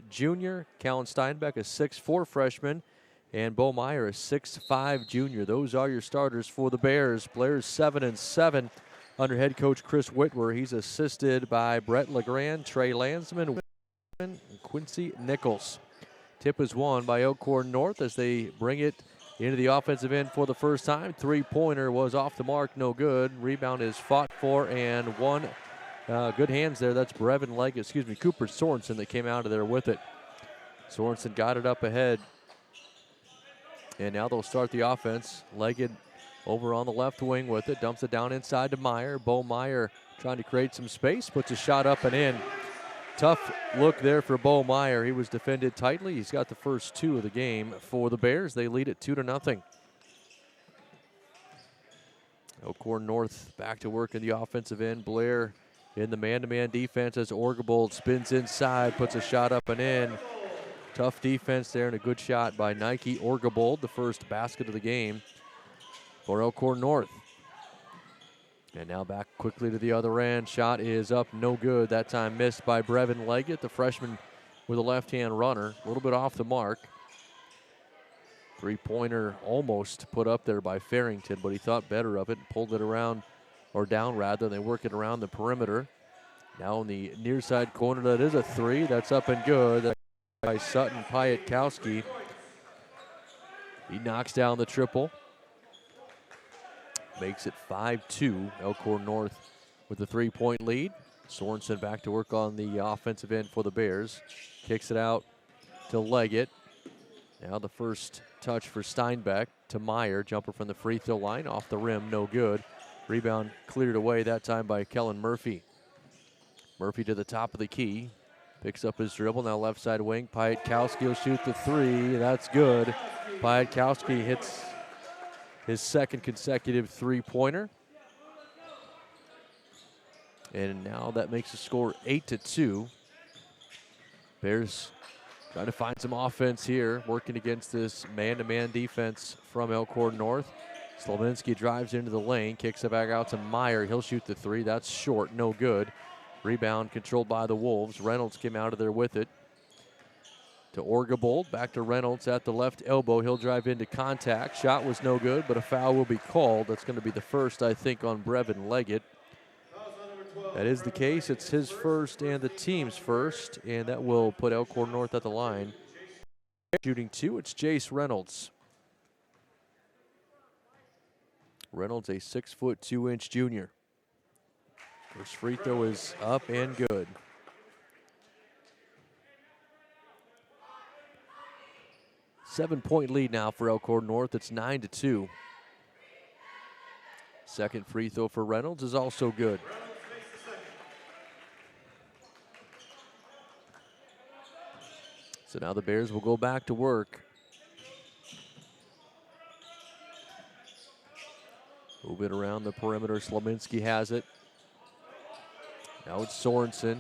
junior, Callan Steinbeck, a 6'4" freshman, and Bo Meyer, a 6'5" junior. Those are your starters for the Bears. Blair's 7-7 under head coach Chris Whitwer. He's assisted by Brett LeGrand, Trey Landsman, and Quincy Nichols. Tip is won by Elkhorn North as they bring it into the offensive end for the first time. Three-pointer was off the mark, no good. Rebound is fought for and won. Good hands there. That's Cooper Sorensen that came out of there with it. Sorensen got it up ahead. And now they'll start the offense. Leggett over on the left wing with it. Dumps it down inside to Meyer. Bo Meyer trying to create some space. Puts a shot up and in. Tough look there for Bo Meyer. He was defended tightly. He's got the first two of the game for the Bears. They lead it 2-0. Elkhorn North back to work in the offensive end. Blair in the man-to-man defense as Orgebold spins inside, puts a shot up and in. Tough defense there and a good shot by Nike Orgebold, the first basket of the game for Elkhorn North. And now back quickly to the other end. Shot is up, no good. That time missed by Brevin Leggett, the freshman with a left-hand runner. A little bit off the mark. Three-pointer almost put up there by Farrington, but he thought better of it and pulled it around, or down rather. They work it around the perimeter. Now in the near side corner, that is a three. That's up and good. That's by Sutton Piatkowski. He knocks down the triple. Makes it 5-2. Elkhorn North with a 3-point lead. Sorensen back to work on the offensive end for the Bears. Kicks it out to Leggett. Now the first touch for Steinbeck to Meyer. Jumper from the free throw line. Off the rim, no good. Rebound cleared away that time by Kellen Murphy. Murphy to the top of the key. Picks up his dribble. Now left side wing. Piatkowski will shoot the three. That's good. Piatkowski hits his second consecutive three-pointer. And now that makes the score 8-2. Bears trying to find some offense here, working against this man-to-man defense from Elkhorn North. Slaminski drives into the lane, kicks it back out to Meyer. He'll shoot the three. That's short, no good. Rebound controlled by the Wolves. Reynolds came out of there with it. To Orgebold, back to Reynolds at the left elbow. He'll drive into contact. Shot was no good, but a foul will be called. That's going to be the first, I think, on Brevin Leggett. That is the case. It's his first and the team's first, and that will put Elkhorn North at the line. Shooting two, it's Jace Reynolds. Reynolds, a 6'2" junior. First free throw is up and good. Seven-point lead now for Elkhorn North. It's 9-2. Second free throw for Reynolds is also good. So now the Bears will go back to work. Move it around the perimeter. Slaminski has it. Now it's Sorensen.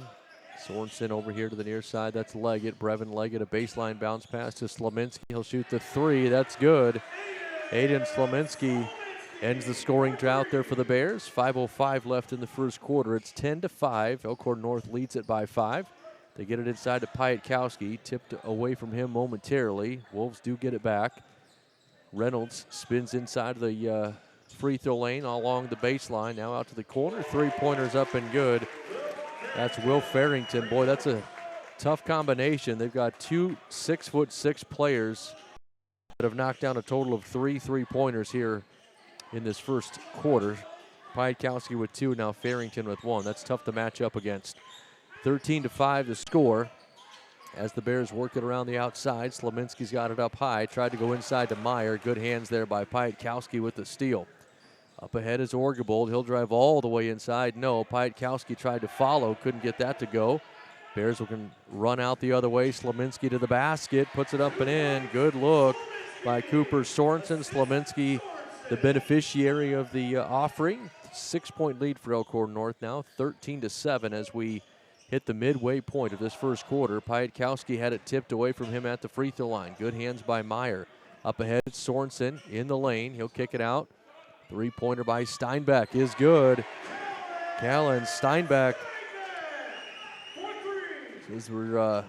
Sorensen over here to the near side. That's Leggett. Brevin Leggett, a baseline bounce pass to Slaminski. He'll shoot the three. That's good. Aiden Slaminski ends the scoring drought there for the Bears. 5:05 left in the first quarter. It's 10-5. Elkhorn North leads it by 5. They get it inside to Piatkowski. Tipped away from him momentarily. Wolves do get it back. Reynolds spins inside the free throw lane along the baseline. Now out to the corner. Three-pointers up and good. That's Will Farrington. Boy, that's a tough combination. They've got two 6'6" players that have knocked down a total of 3 3-pointers here in this first quarter. Piatkowski with 2, now Farrington with 1. That's tough to match up against. 13-5 to score as the Bears work it around the outside. Slominski's got it up high. Tried to go inside to Meyer. Good hands there by Piatkowski with the steal. Up ahead is Orgebold. He'll drive all the way inside. No, Piatkowski tried to follow. Couldn't get that to go. Bears can run out the other way. Slominski to the basket. Puts it up and in. Good look by Cooper Sorensen. Slominski, the beneficiary of the offering. 6-point lead for Elkhorn North now. 13-7 as we hit the midway point of this first quarter. Piatkowski had it tipped away from him at the free throw line. Good hands by Meyer. Up ahead, Sorensen in the lane. He'll kick it out. Three-pointer by Steinbeck is good. Callan Steinbeck says we're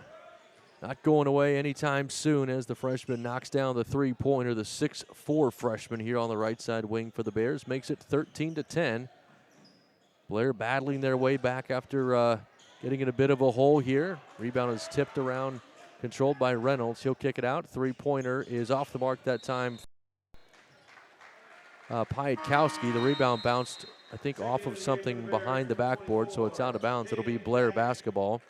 not going away anytime soon as the freshman knocks down the three-pointer. The 6'4" freshman here on the right side wing for the Bears makes it 13-10. Blair battling their way back after getting in a bit of a hole here. Rebound is tipped around, controlled by Reynolds. He'll kick it out. Three-pointer is off the mark that time. Piatkowski, the rebound bounced, I think, off of something behind the backboard, so it's out of bounds. It'll be Blair basketball.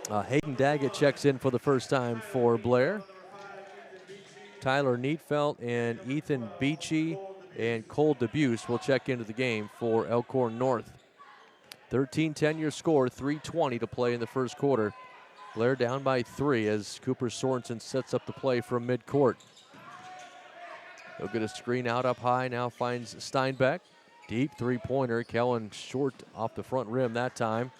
Hayden Daggett checks in for the first time for Blair. Tyler Neatfelt and Ethan Beachy and Cole DeBuse will check into the game for Elkhorn North. 13-10 your score, 3:20 to play in the first quarter. Blair down by 3 as Cooper Sorensen sets up the play from midcourt. He'll get a screen out up high, now finds Steinbeck. Deep three-pointer, Kellen short off the front rim that time.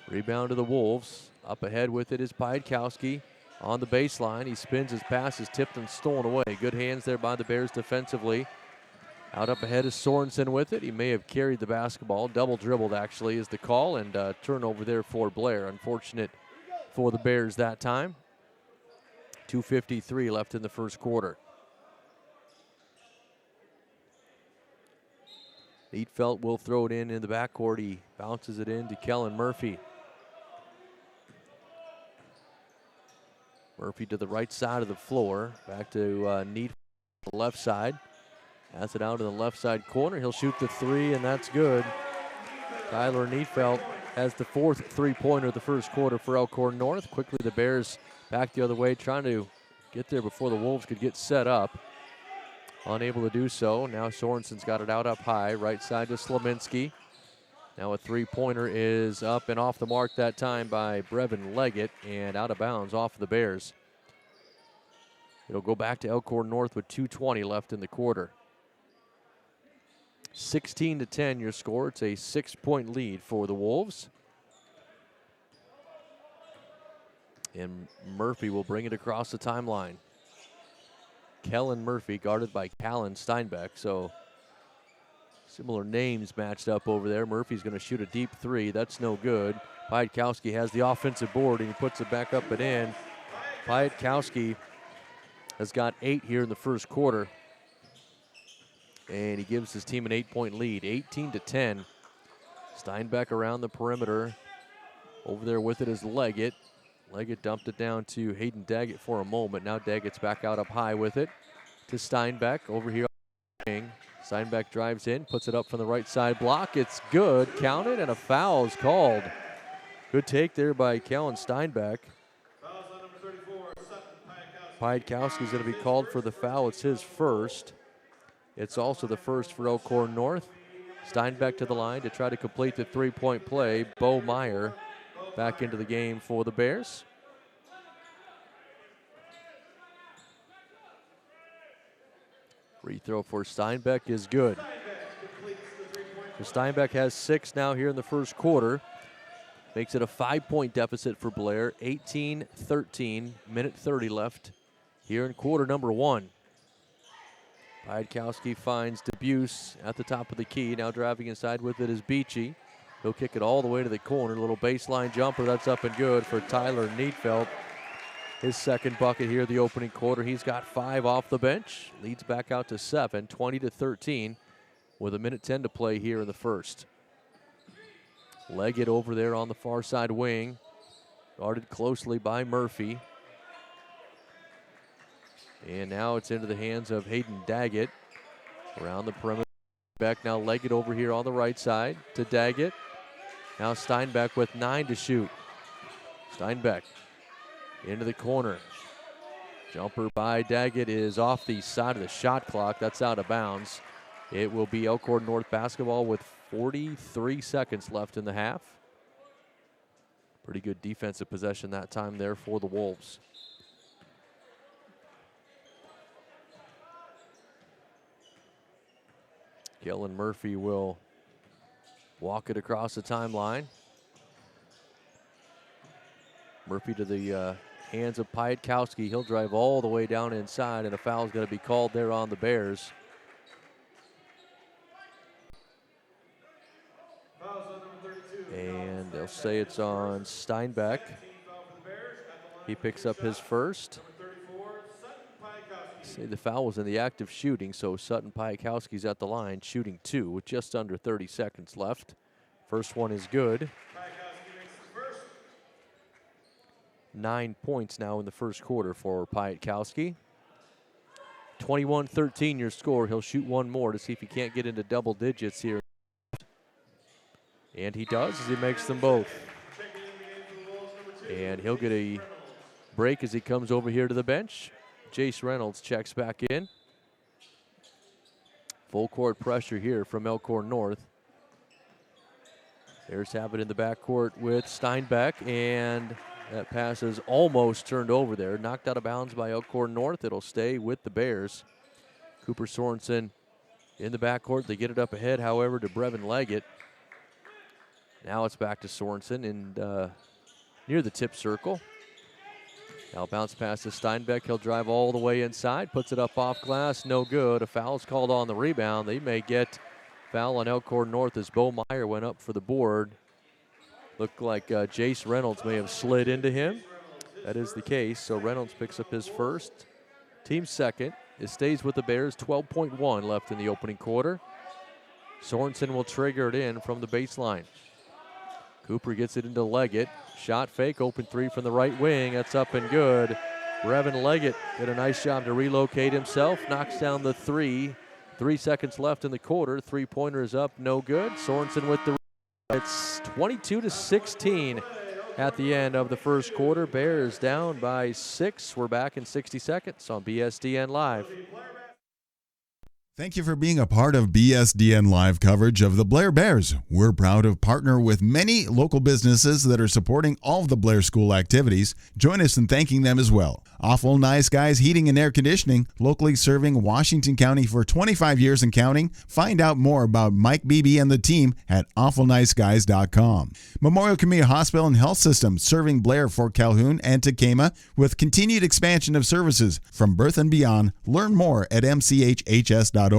Rebound to the Wolves. Up ahead with it is Piatkowski on the baseline. He spins, his pass is tipped and stolen away. Good hands there by the Bears defensively. Out up ahead is Sorensen with it. He may have carried the basketball. Double dribbled, actually, is the call, and turnover there for Blair. Unfortunate for the Bears that time. 2:53 left in the first quarter. Neatfelt will throw it in the backcourt. He bounces it in to Kellen Murphy. Murphy to the right side of the floor. Back to Neat on the left side. Has it out in the left side corner. He'll shoot the three, and that's good. Tyler Neatfelt has the 4th three-pointer of the first quarter for Elkhorn North. Quickly the Bears back the other way, trying to get there before the Wolves could get set up. Unable to do so. Now Sorensen's got it out up high. Right side to Slominski. Now a three-pointer is up and off the mark that time by Brevin Leggett and out of bounds off of the Bears. It'll go back to Elkhorn North with 2:20 left in the quarter. 16-10 your score. It's a 6-point lead for the Wolves. And Murphy will bring it across the timeline. Kellen Murphy guarded by Callan Steinbeck. So similar names matched up over there. Murphy's going to shoot a deep three. That's no good. Piatkowski has the offensive board, and he puts it back up and in. Piatkowski has got 8 here in the first quarter. And he gives his team an 8-point lead, 18-10. Steinbeck around the perimeter. Over there with it is Leggett. Leggett dumped it down to Hayden Daggett for a moment. Now Daggett's back out up high with it to Steinbeck over here. Steinbeck drives in, puts it up from the right side block. It's good, counted, and a foul is called. Good take there by Kellen Steinbeck. Piatkowski's going to be called for the foul. It's his first. It's also the first for Elkhorn North. Steinbeck to the line to try to complete the three-point play. Bo Meyer back into the game for the Bears. Free throw for Steinbeck is good. So Steinbeck has 6 now here in the first quarter. Makes it a 5-point deficit for Blair. 18-13, minute 30 left here in quarter number 1. Piatkowski finds DeBuse at the top of the key. Now driving inside with it is Beachy. He'll kick it all the way to the corner. Little baseline jumper, that's up and good for Tyler Neatfelt. his second bucket here the opening quarter. He's got 5 off the bench. Leads back out to 7, 20-13 with 1:10 to play here in the first. Leggett over there on the far side wing. Guarded closely by Murphy. And now it's into the hands of Hayden Daggett. Around the perimeter. Back now Leggett over here on the right side to Daggett. Now Steinbeck with 9 to shoot. Steinbeck into the corner. Jumper by Daggett is off the side of the shot clock. That's out of bounds. It will be Elkhorn North basketball with 43 seconds left in the half. Pretty good defensive possession that time there for the Wolves. Kellen Murphy will walk it across the timeline. Murphy to the hands of Piatkowski. He'll drive all the way down inside, and a foul is going to be called there on the Bears. And they'll say it's on Steinbeck. He picks up his first. Say the foul was in the act of shooting, so Sutton Piatkowski's at the line, shooting 2 with just under 30 seconds left. First one is good. 9 points now in the first quarter for Piatkowski. 21-13 your score. He'll shoot one more to see if he can't get into double digits here. And he does as he makes them both. And he'll get a break as he comes over here to the bench. Jace Reynolds checks back in. Full court pressure here from Elkhorn North. Bears have it in the backcourt with Steinbeck, and that pass is almost turned over there. Knocked out of bounds by Elkhorn North. It'll stay with the Bears. Cooper Sorensen in the backcourt. They get it up ahead, however, to Brevin Leggett. Now it's back to Sorensen and near the tip circle. Now bounce pass to Steinbeck. He'll drive all the way inside. Puts it up off glass. No good. A foul is called on the rebound. They may get foul on Elkhorn North as Bo Meyer went up for the board. Looked like Jace Reynolds may have slid into him. That is the case. So Reynolds picks up his first. Team second. It stays with the Bears. 12.1 left in the opening quarter. Sorensen will trigger it in from the baseline. Cooper gets it into Leggett. Shot fake, open 3 from the right wing. That's up and good. Brevin Leggett did a nice job to relocate himself. Knocks down the 3. 3 seconds left in the quarter. 3-pointer is up, no good. Sorensen with the. It's 22-16 at the end of the first quarter. Bears down by 6. We're back in 60 seconds on BSDN Live. Thank you for being a part of BSDN Live coverage of the Blair Bears. We're proud to partner with many local businesses that are supporting all of the Blair School activities. Join us in thanking them as well. Awful Nice Guys Heating and Air Conditioning, locally serving Washington County for 25 years and counting. Find out more about Mike Beebe and the team at awfulniceguys.com. Memorial Community Hospital and Health System, serving Blair, Fort Calhoun, and Tacoma with continued expansion of services from birth and beyond. Learn more at mchhs.org.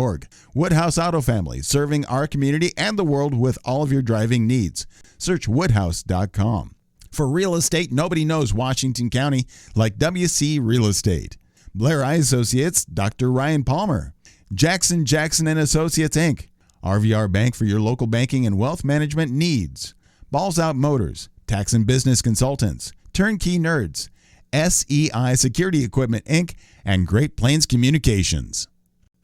Woodhouse Auto Family, serving our community and the world with all of your driving needs. Search woodhouse.com. For real estate, nobody knows Washington County like WC Real Estate. Blair Eye Associates, Dr. Ryan Palmer. Jackson and Associates, Inc. RVR Bank for your local banking and wealth management needs. Balls Out Motors, Tax and Business Consultants, Turnkey Nerds, SEI Security Equipment, Inc., and Great Plains Communications.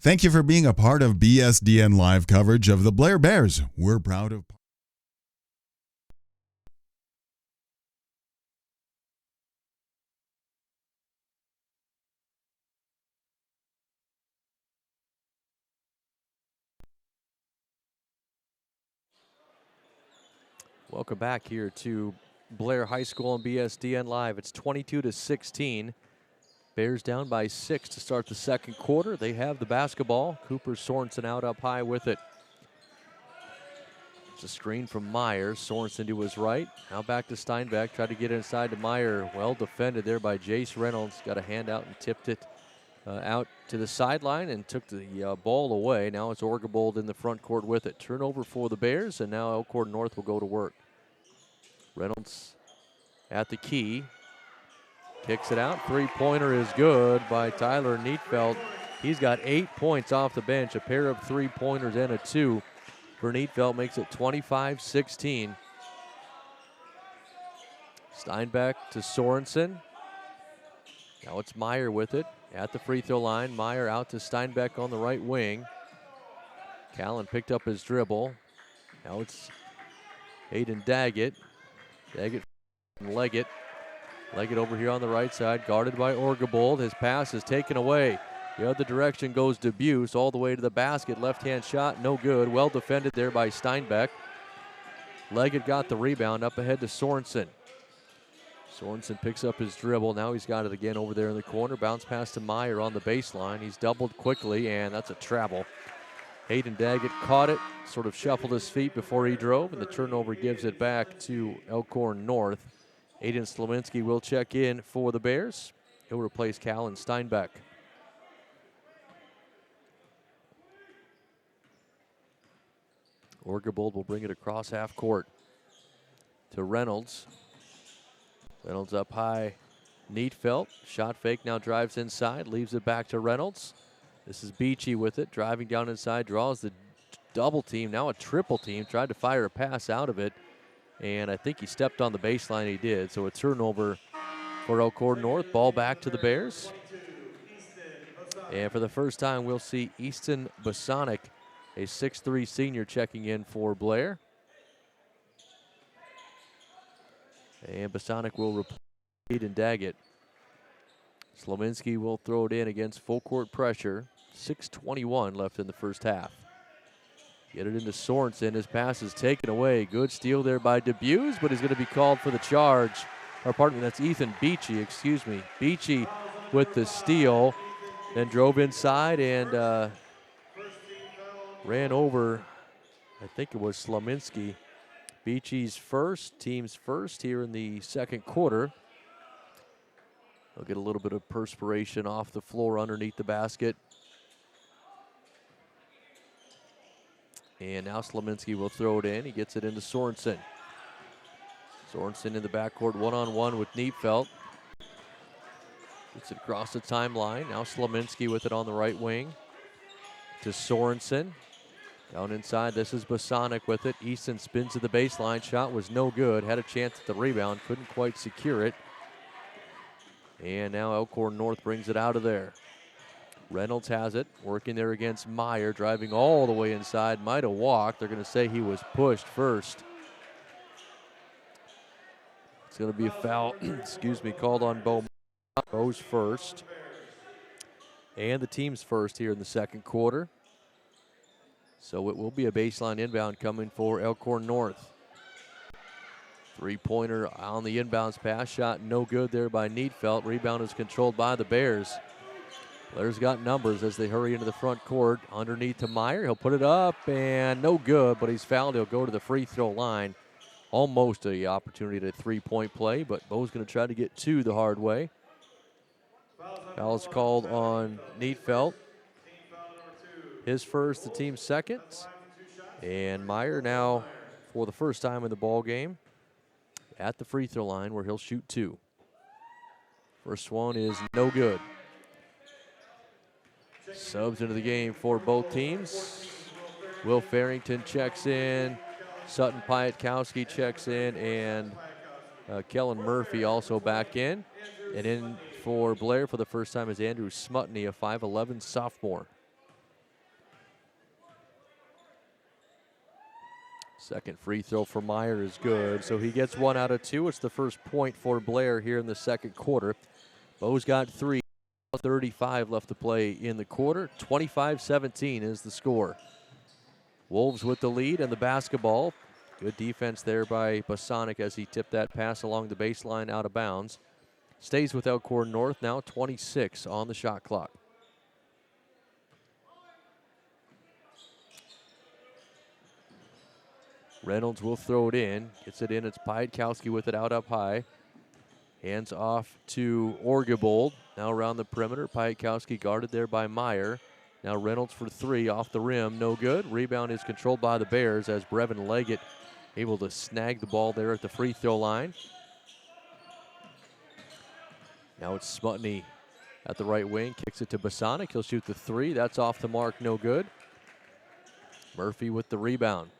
Thank you for being a part of BSDN Live coverage of the Blair Bears. We're proud of. Welcome back here to Blair High School on BSDN Live. It's 22-16. Bears down by 6 to start the second quarter. They have the basketball. Cooper Sorensen out up high with it. It's a screen from Meyer. Sorensen to his right. Now back to Steinbeck. Tried to get inside to Meyer. Well defended there by Jace Reynolds. Got a hand out and tipped it out to the sideline and took the ball away. Now it's Orgabold in the front court with it. Turnover for the Bears, and now Elkhorn North will go to work. Reynolds at the key. Kicks it out. Three-pointer is good by Tyler Neatfeld. He's got 8 points off the bench, a pair of three-pointers and a two. For Neatfeld makes it 25-16. Steinbeck to Sorensen. Now it's Meyer with it at the free throw line. Meyer out to Steinbeck on the right wing. Callan picked up his dribble. Now it's Hayden Daggett. Daggett and Leggett. Leggett over here on the right side, guarded by Orgabold. His pass is taken away. The other direction goes Debuse all the way to the basket. Left-hand shot, no good. Well defended there by Steinbeck. Leggett got the rebound up ahead to Sorensen. Sorensen picks up his dribble. Now he's got it again over there in the corner. Bounce pass to Meyer on the baseline. He's doubled quickly, and that's a travel. Hayden Daggett caught it, sort of shuffled his feet before he drove, and the turnover gives it back to Elkhorn North. Aiden Slominski will check in for the Bears. He'll replace Callan Steinbeck. Orgabold will bring it across half court to Reynolds. Reynolds up high. Neatfeld. Shot fake, now drives inside, leaves it back to Reynolds. This is Beachy with it, driving down inside, draws the double team, now a triple team. Tried to fire a pass out of it, and I think he stepped on the baseline. He did, so a turnover for Elkhorn North. Ball back to the Bears. And for the first time, we'll see Easton Bosonic, a 6'3" senior, checking in for Blair. And Bosonic will replace Hayden Daggett. Slominski will throw it in against full court pressure. 6:21 left in the first half. Get it into Sorensen. His pass is taken away. Good steal there by Debuse, but he's going to be called for the charge. Or pardon me, that's Ethan Beachy, excuse me. Beachy with the steal, then drove inside and ran over, I think it was Slominski. Beachy's first, team's first here in the second quarter. They'll get a little bit of perspiration off the floor underneath the basket. And now Slominski will throw it in. He gets it into Sorensen. Sorensen in the backcourt, one-on-one with Neatfeld. Gets it across the timeline. Now Slominski with it on the right wing to Sorensen. Down inside, this is Bosonic with it. Easton spins to the baseline. Shot was no good. Had a chance at the rebound. Couldn't quite secure it. And now Elkhorn North brings it out of there. Reynolds has it. Working there against Meyer. Driving all the way inside. Might have walked. They're going to say he was pushed first. It's going to be a foul, excuse me, called on Bo. Bo's first. And the team's first here in the second quarter. So it will be a baseline inbound coming for Elkhorn North. Three-pointer on the inbounds pass. Shot no good there by Neatfeld. Rebound is controlled by the Bears. Blair's got numbers as they hurry into the front court. Underneath to Meyer. He'll put it up and no good, but he's fouled. He'll go to the free throw line. Almost an opportunity at a three-point play, but Bo's going to try to get two the hard way. Foul's called on Neatfeld. His first, the team's second. And Meyer now, for the first time in the ball game, at the free throw line where he'll shoot two. First one is no good. Subs into the game for both teams. Will Farrington checks in. Sutton Piatkowski checks in. And Kellen Murphy also back in. And in for Blair for the first time is Andrew Smutney, a 5'11" sophomore. Second free throw for Meyer is good, so he gets 1 out of 2. It's the first point for Blair here in the second quarter. Bo's got 3. 35 left to play in the quarter. 25-17 is the score. Wolves with the lead and the basketball. Good defense there by Bosonic as he tipped that pass along the baseline out of bounds. Stays with Elkhorn North now, 26 on the shot clock. Reynolds will throw it in. Gets it in. It's Piatkowski with it out up high. Hands off to Orgabold. Now around the perimeter. Piatkowski guarded there by Meyer. Now Reynolds for three off the rim. No good. Rebound is controlled by the Bears as Brevin Leggett able to snag the ball there at the free throw line. Now it's Smutny at the right wing, kicks it to Bosonic. He'll shoot the three. That's off the mark, no good. Murphy with the rebound.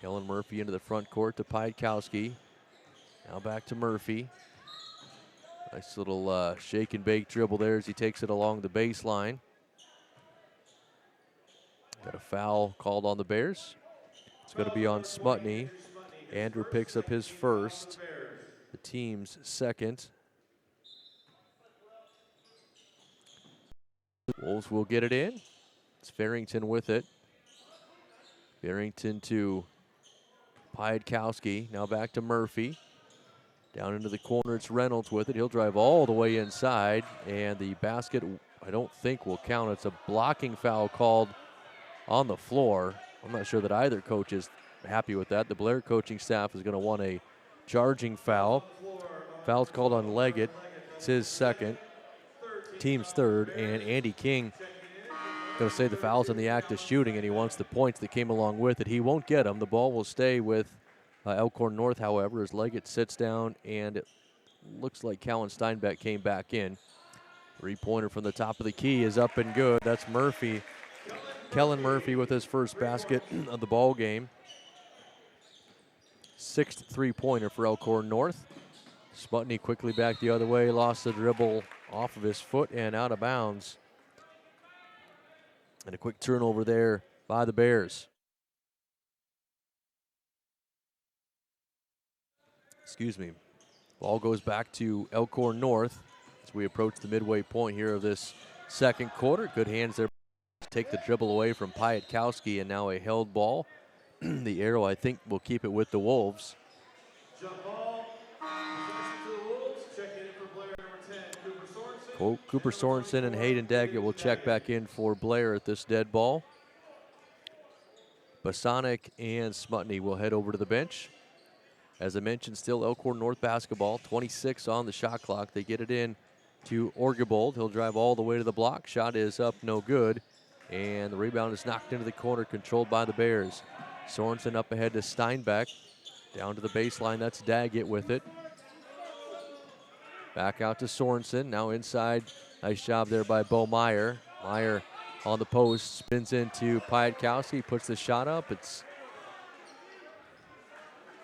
Kellen Murphy into the front court to Piatkowski. Now back to Murphy. Nice little shake and bake dribble there as he takes it along the baseline. Got a foul called on the Bears. It's going to be on Smutny. Andrew picks up his first, the team's second. Wolves will get it in. It's Farrington with it. Farrington to Piatkowski. Now back to Murphy. Down into the corner, it's Reynolds with it. He'll drive all the way inside, and the basket, I don't think, will count. It's a blocking foul called on the floor. I'm not sure that either coach is happy with that. The Blair coaching staff is going to want a charging foul. Foul's called on Leggett. It's his second, team's third, and Andy King going to say the foul's in the act of shooting, and he wants the points that came along with it. He won't get them. The ball will stay with Elkhorn North, however, as Leggett sits down, and it looks like Callan Steinbeck came back in. Three-pointer from the top of the key is up and good. That's Murphy. Kellen Murphy with his first basket of the ball game. Sixth three-pointer for Elkhorn North. Smutny quickly back the other way, lost the dribble off of his foot and out of bounds. And a quick turnover there by the Bears. Excuse me. Ball goes back to Elkhorn North as we approach the midway point here of this second quarter. Good hands there. Take the dribble away from Piatkowski, and now a held ball. The arrow, I think, will keep it with the Wolves. Jump ball. Possession to the Wolves. Checking in for Blair, number 10, Cooper Sorensen. Cooper Sorensen and Hayden Daggett will check back in for Blair at this dead ball. Bosonic and Smutny will head over to the bench. As I mentioned, still Elkhorn North basketball. 26 on the shot clock. They get it in to Orgebold. He'll drive all the way to the block. Shot is up, no good. And the rebound is knocked into the corner, controlled by the Bears. Sorensen up ahead to Steinbeck. Down to the baseline, that's Daggett with it. Back out to Sorensen, now inside. Nice job there by Bo Meyer. Meyer on the post, spins into Piatkowski, puts the shot up. It's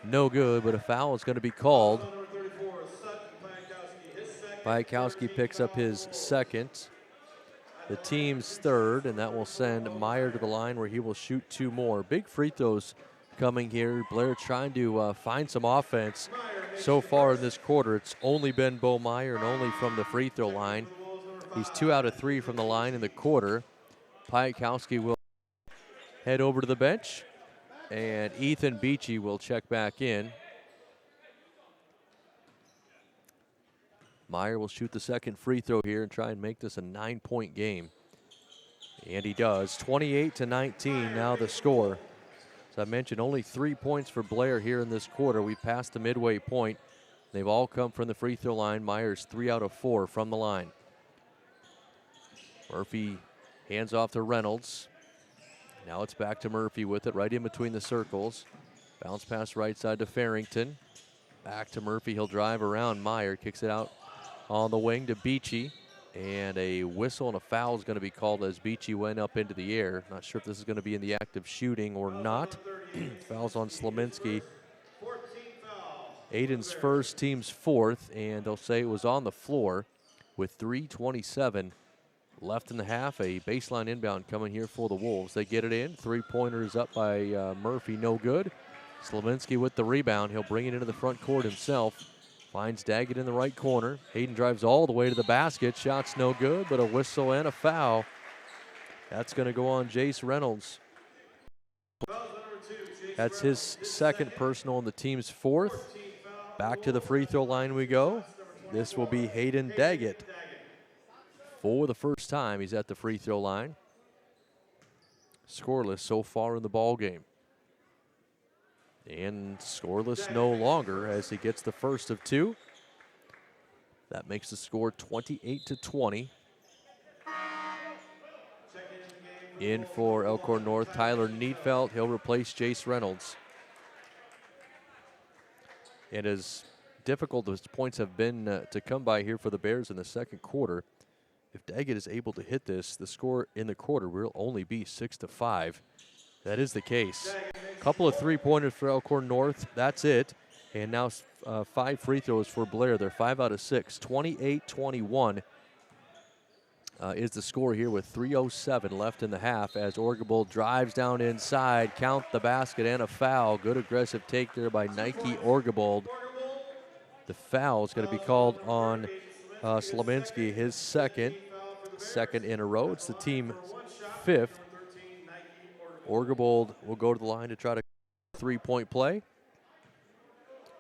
no good, but a foul is going to be called. Piatkowski picks up his second, the team's third, and that will send Meyer to the line where he will shoot two more. Big free throws coming here. Blair trying to find some offense. So far in this quarter, it's only been Bo Meyer and only from the free throw line. He's 2 out of 3 from the line in the quarter. Piatkowski will head over to the bench, and Ethan Beachy will check back in. Meyer will shoot the second free throw here and try and make this a 9-point game. And he does. 28-19 now the score. As I mentioned, only 3 points for Blair here in this quarter. We passed the midway point. They've all come from the free throw line. Meyer's 3 out of 4 from the line. Murphy hands off to Reynolds. Now it's back to Murphy with it right in between the circles. Bounce pass right side to Farrington. Back to Murphy. He'll drive around Meyer. Kicks it out on the wing to Beachy. And a whistle and a foul is going to be called as Beachy went up into the air. Not sure if this is going to be in the act of shooting or not. Fouls on Slominski. Aiden's first, team's fourth, and they'll say it was on the floor with 3:27 left in the half. A baseline inbound coming here for the Wolves. They get it in. Three-pointers up by Murphy, no good. Slominski with the rebound. He'll bring it into the front court himself. Finds Daggett in the right corner. Hayden drives all the way to the basket. Shot's no good, but a whistle and a foul. That's going to go on Jace Reynolds. That's his second personal and the team's fourth. Back to the free throw line we go. This will be Hayden Daggett. For the first time, he's at the free throw line. Scoreless so far in the ball game. And scoreless no longer as he gets the first of two. That makes the score 28-20. In for Elkhorn North, Tyler Neatfeld. He'll replace Jace Reynolds. And as difficult those points have been to come by here for the Bears in the second quarter. If Daggett is able to hit this, the score in the quarter will only be 6-5. That is the case. Couple of three-pointers for Elkhorn North. That's it. And now 5 free throws for Blair. They're 5 out of 6. 28-21 is the score here with 3:07 left in the half as Orgable drives down inside. Count the basket and a foul. Good aggressive take there by Nike Orgable. The foul is going to be called on Slominski, his second in a row. It's the team 5th. Orgable will go to the line to try to three-point play.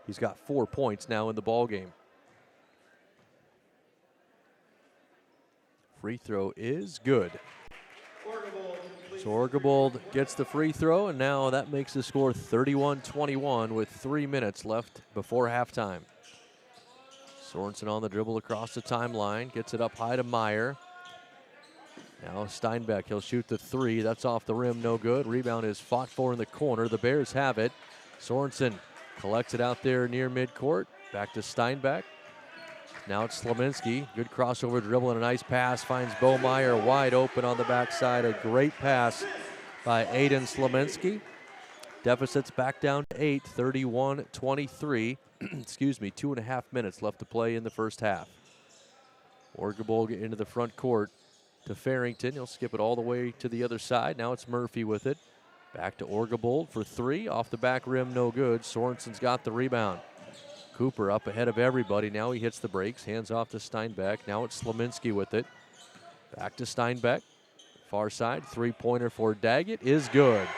He's got 4 points now in the ball game. Free throw is good. So Orgable gets the free throw, and now that makes the score 31-21 with 3 minutes left before halftime. Sorensen on the dribble across the timeline, gets it up high to Meyer. Now Steinbeck, he'll shoot the three. That's off the rim, no good. Rebound is fought for in the corner. The Bears have it. Sorensen collects it out there near midcourt. Back to Steinbeck. Now it's Slominski. Good crossover dribble and a nice pass. Finds Bo Meyer wide open on the backside. A great pass by Aiden Slominski. Deficit's back down to 8, 31-23. Excuse me, 2.5 minutes left to play in the first half. Orgable get into the front court to Farrington. He'll skip it all the way to the other side. Now it's Murphy with it. Back to Orgable for three. Off the back rim, no good. Sorensen's got the rebound. Cooper up ahead of everybody. Now he hits the brakes. Hands off to Steinbeck. Now it's Slominski with it. Back to Steinbeck. Far side. Three-pointer for Daggett is good.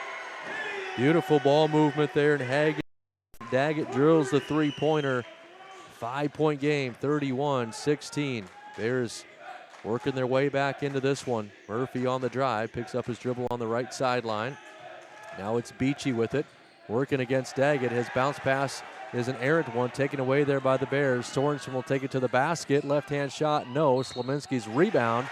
Beautiful ball movement there. And Daggett drills the three-pointer. 5-point game. 31-16. Bears working their way back into this one. Murphy on the drive. Picks up his dribble on the right sideline. Now it's Beachy with it. Working against Daggett. His bounce pass is an errant one, taken away there by the Bears. Sorensen will take it to the basket. Left-hand shot, no. Slominski's rebound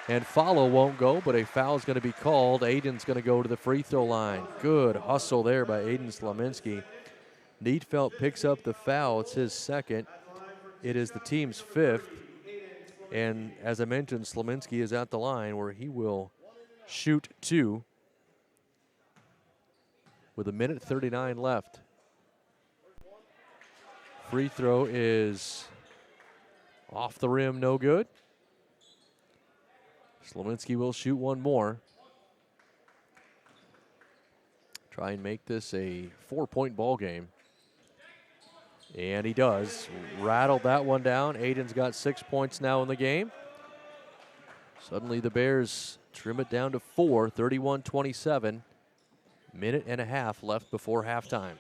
and follow won't go, but a foul is going to be called. Aiden's going to go to the free throw line. Good hustle there by Aiden Slominski. Needfelt picks up the foul. It's his second. It is the team's 5th. And as I mentioned, Slominski is at the line where he will shoot 2 with 1:39 left. Free throw is off the rim, no good. Slominski will shoot one more. Try and make this a 4-point ball game. And he does. Rattled that one down. Aiden's got 6 points now in the game. Suddenly the Bears trim it down to 4, 31-27. Minute and a half left before halftime.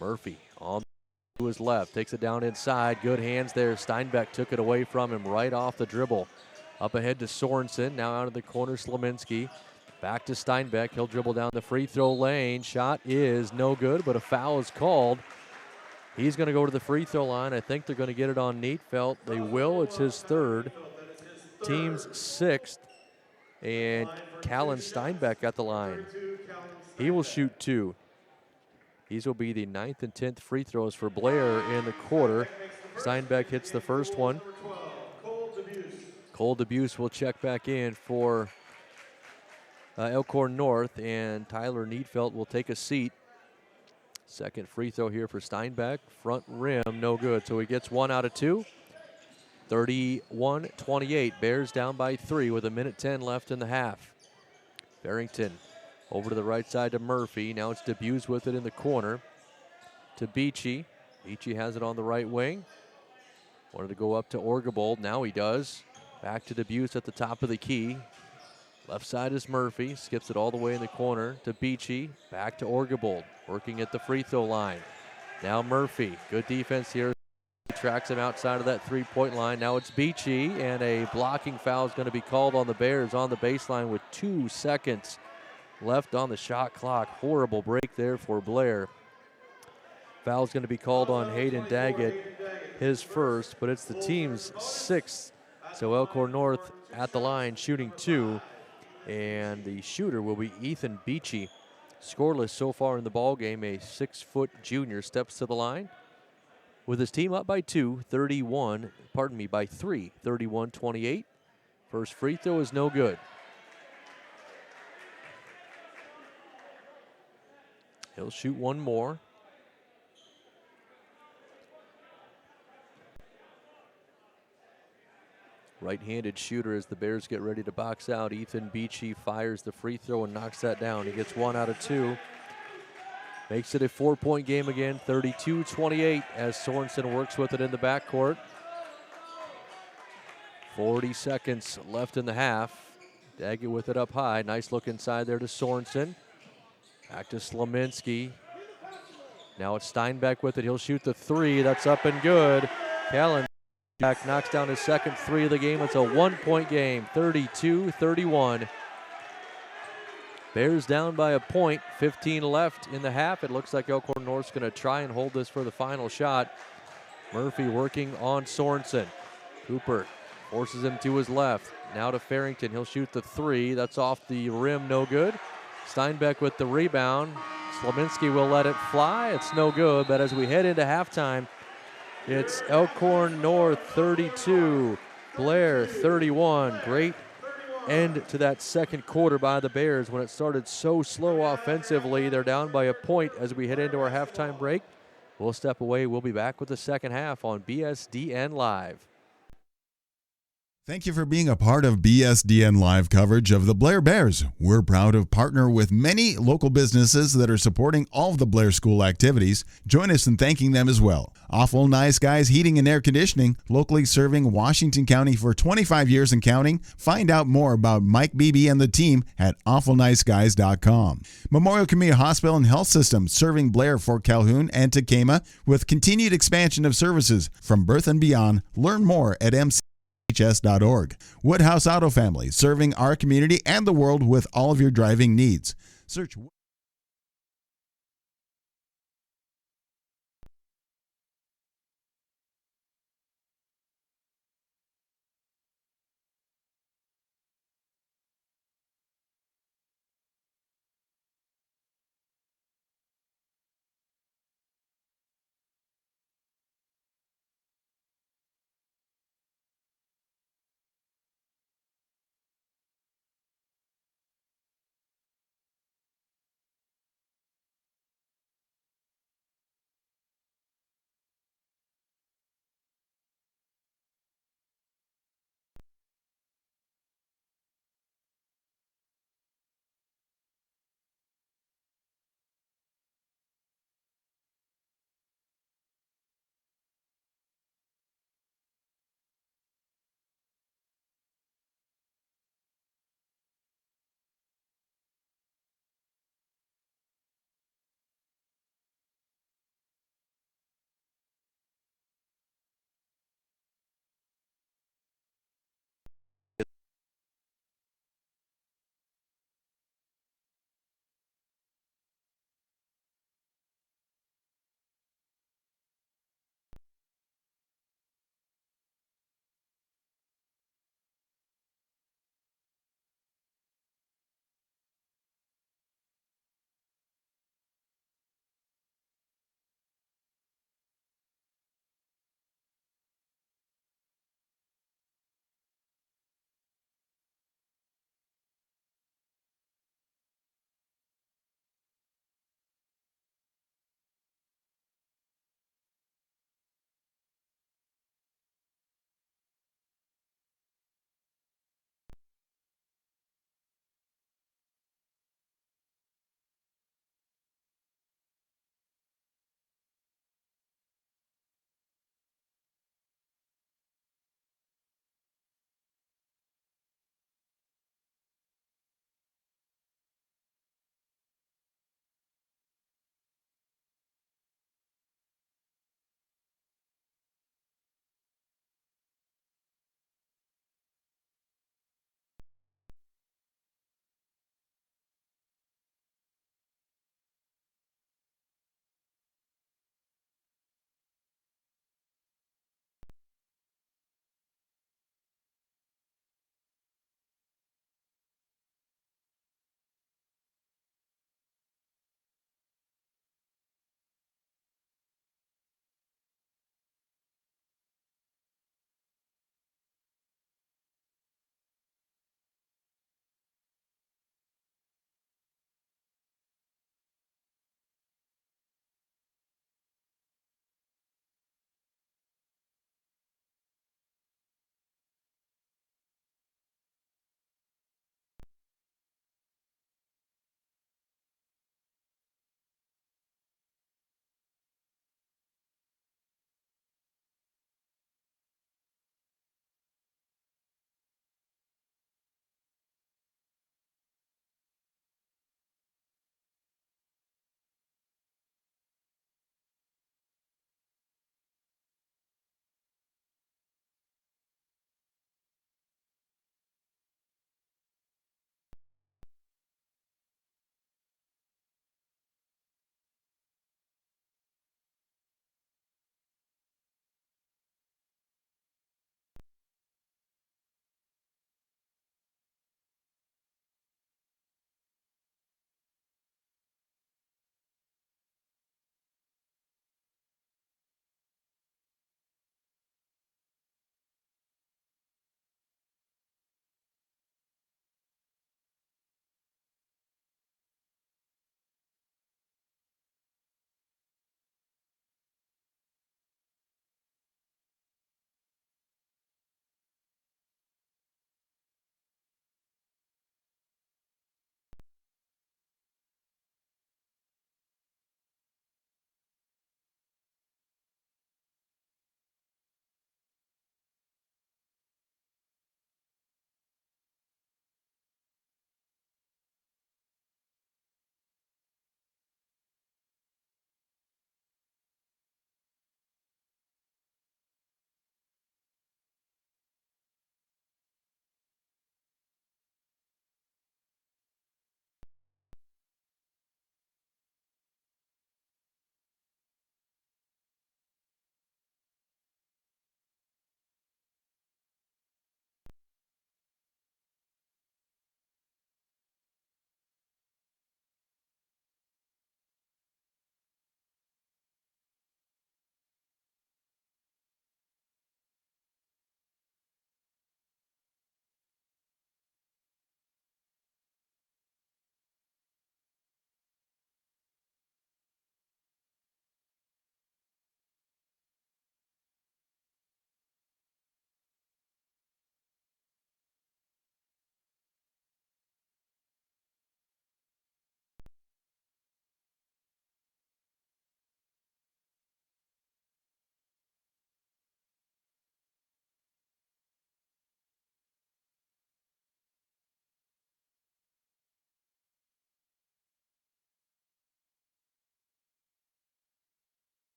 Murphy on to his left, takes it down inside. Good hands there. Steinbeck took it away from him right off the dribble. Up ahead to Sorensen. Now out of the corner, Slominski. Back to Steinbeck. He'll dribble down the free throw lane. Shot is no good, but a foul is called. He's going to go to the free throw line. I think they're going to get it on Neatfelt. They will. It's his third. Team's 6th. And Callan Steinbeck at the line. He will shoot 2. These will be the 9th and 10th free throws for Blair in the quarter. Steinbeck hits the first one. Cole DeBuse will check back in for Elkhorn North, and Tyler Needfelt will take a seat. Second free throw here for Steinbeck. Front rim, no good. So he gets 1 out of 2. 31-28. Bears down by 3 with 1:10 left in the half. Barrington over to the right side to Murphy. Now it's DeBuse with it in the corner to Beachy. Beachy has it on the right wing. Wanted to go up to Orgable. Now he does. Back to DeBuse at the top of the key. Left side is Murphy. Skips it all the way in the corner to Beachy. Back to Orgable. Working at the free throw line. Now Murphy. Good defense here. Tracks him outside of that three-point line. Now it's Beachy, and a blocking foul is going to be called on the Bears on the baseline with 2 seconds left on the shot clock. Horrible break there for Blair. Foul is going to be called on Hayden Daggett, his first, but it's the team's 6th. So Elkhorn North at the line shooting 2, and the shooter will be Ethan Beachy. Scoreless so far in the ball game. A 6-foot junior steps to the line. with his team up by 2, 31, pardon me, by 3, 31-28. First free throw is no good. He'll shoot one more. Right-handed shooter as the Bears get ready to box out. Ethan Beachy fires the free throw and knocks that down. He gets 1 out of 2. Makes it a 4-point game again, 32-28 as Sorensen works with it in the backcourt. 40 seconds left in the half. Daggett with it up high. Nice look inside there to Sorensen. Back to Slaminski. Now it's Steinbeck with it. He'll shoot the 3. That's up and good. Callan back knocks down his second 3 of the game. It's a 1-point game, 32-31. Bears down by a point, 15 left in the half. It looks like Elkhorn North's going to try and hold this for the final shot. Murphy working on Sorensen. Cooper forces him to his left. Now to Farrington. He'll shoot the 3. That's off the rim, no good. Steinbeck with the rebound. Slaminski will let it fly. It's no good, but as we head into halftime, it's Elkhorn North 32, Blair 31. Great end to that second quarter by the Bears when it started so slow offensively. They're down by a point as we head into our halftime break. We'll step away. We'll be back with the second half on BSDN Live. Thank you for being a part of BSDN Live coverage of the Blair Bears. We're proud to partner with many local businesses that are supporting all of the Blair School activities. Join us in thanking them as well. Awful Nice Guys Heating and Air Conditioning, locally serving Washington County for 25 years and counting. Find out more about Mike Beebe and the team at awfulniceguys.com. Memorial Community Hospital and Health System, serving Blair, Fort Calhoun, and Tacoma with continued expansion of services from birth and beyond. Learn more at mchs.org. Woodhouse Auto Family, serving our community and the world with all of your driving needs. Search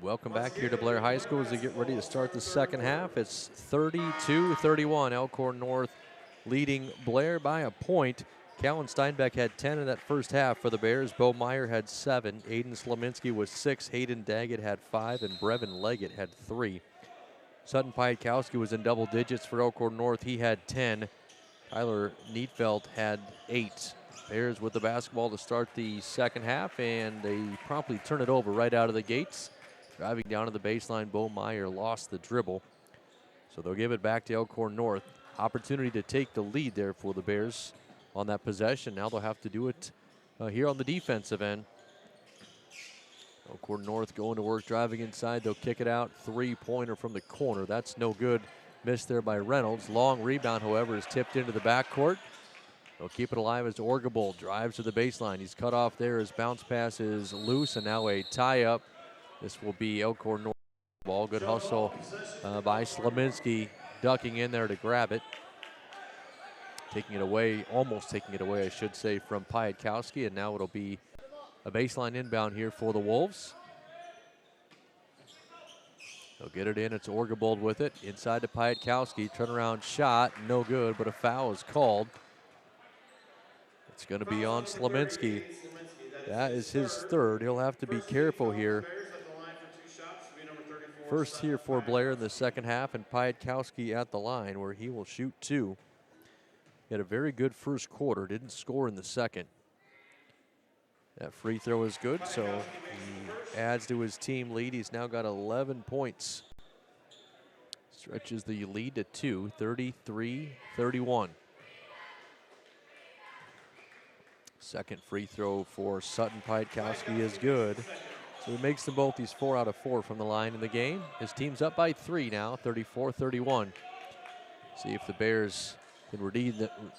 Welcome back here to Blair High School as they get ready to start the second half. It's 32-31. Elkhorn North leading Blair by a point. Callan Steinbeck had 10 in that first half for the Bears. Bo Meyer had 7. Aiden Slominski was 6. Hayden Daggett had 5. And Brevin Leggett had 3. Sutton Piatkowski was in double digits for Elkhorn North. He had 10. Tyler Neatfeld had 8. Bears with the basketball to start the second half, and they promptly turn it over right out of the gates. Driving down to the baseline, Bo Meyer lost the dribble. So they'll give it back to Elkhorn North. Opportunity to take the lead there for the Bears on that possession. Now they'll have to do it here on the defensive end. Elkhorn North going to work, driving inside. They'll kick it out. Three-pointer from the corner. That's no good. Missed there by Reynolds. Long rebound, however, is tipped into the backcourt. They'll keep it alive as Orgebold drives to the baseline. He's cut off there. His bounce pass is loose, and now a tie-up. This will be Elkhorn North ball. Good hustle by Slominski, ducking in there to grab it. Taking it away, almost taking it away, I should say, from Piatkowski, and now it'll be a baseline inbound here for the Wolves. They'll get it in. It's Orgebold with it. Inside to Piatkowski. Turnaround shot, no good, but a foul is called. It's going to be on Slominski. That is his third. He'll have to be careful here. First here for Blair in the second half, and Piatkowski at the line where he will shoot 2. He had a very good first quarter, didn't score in the second. That free throw is good, so he adds to his team lead. He's now got 11 points. Stretches the lead to 2, 33-31. Second free throw for Sutton Piatkowski is good. So he makes them both. He's 4 out of 4 from the line in the game. His team's up by 3 now, 34-31. See if the Bears can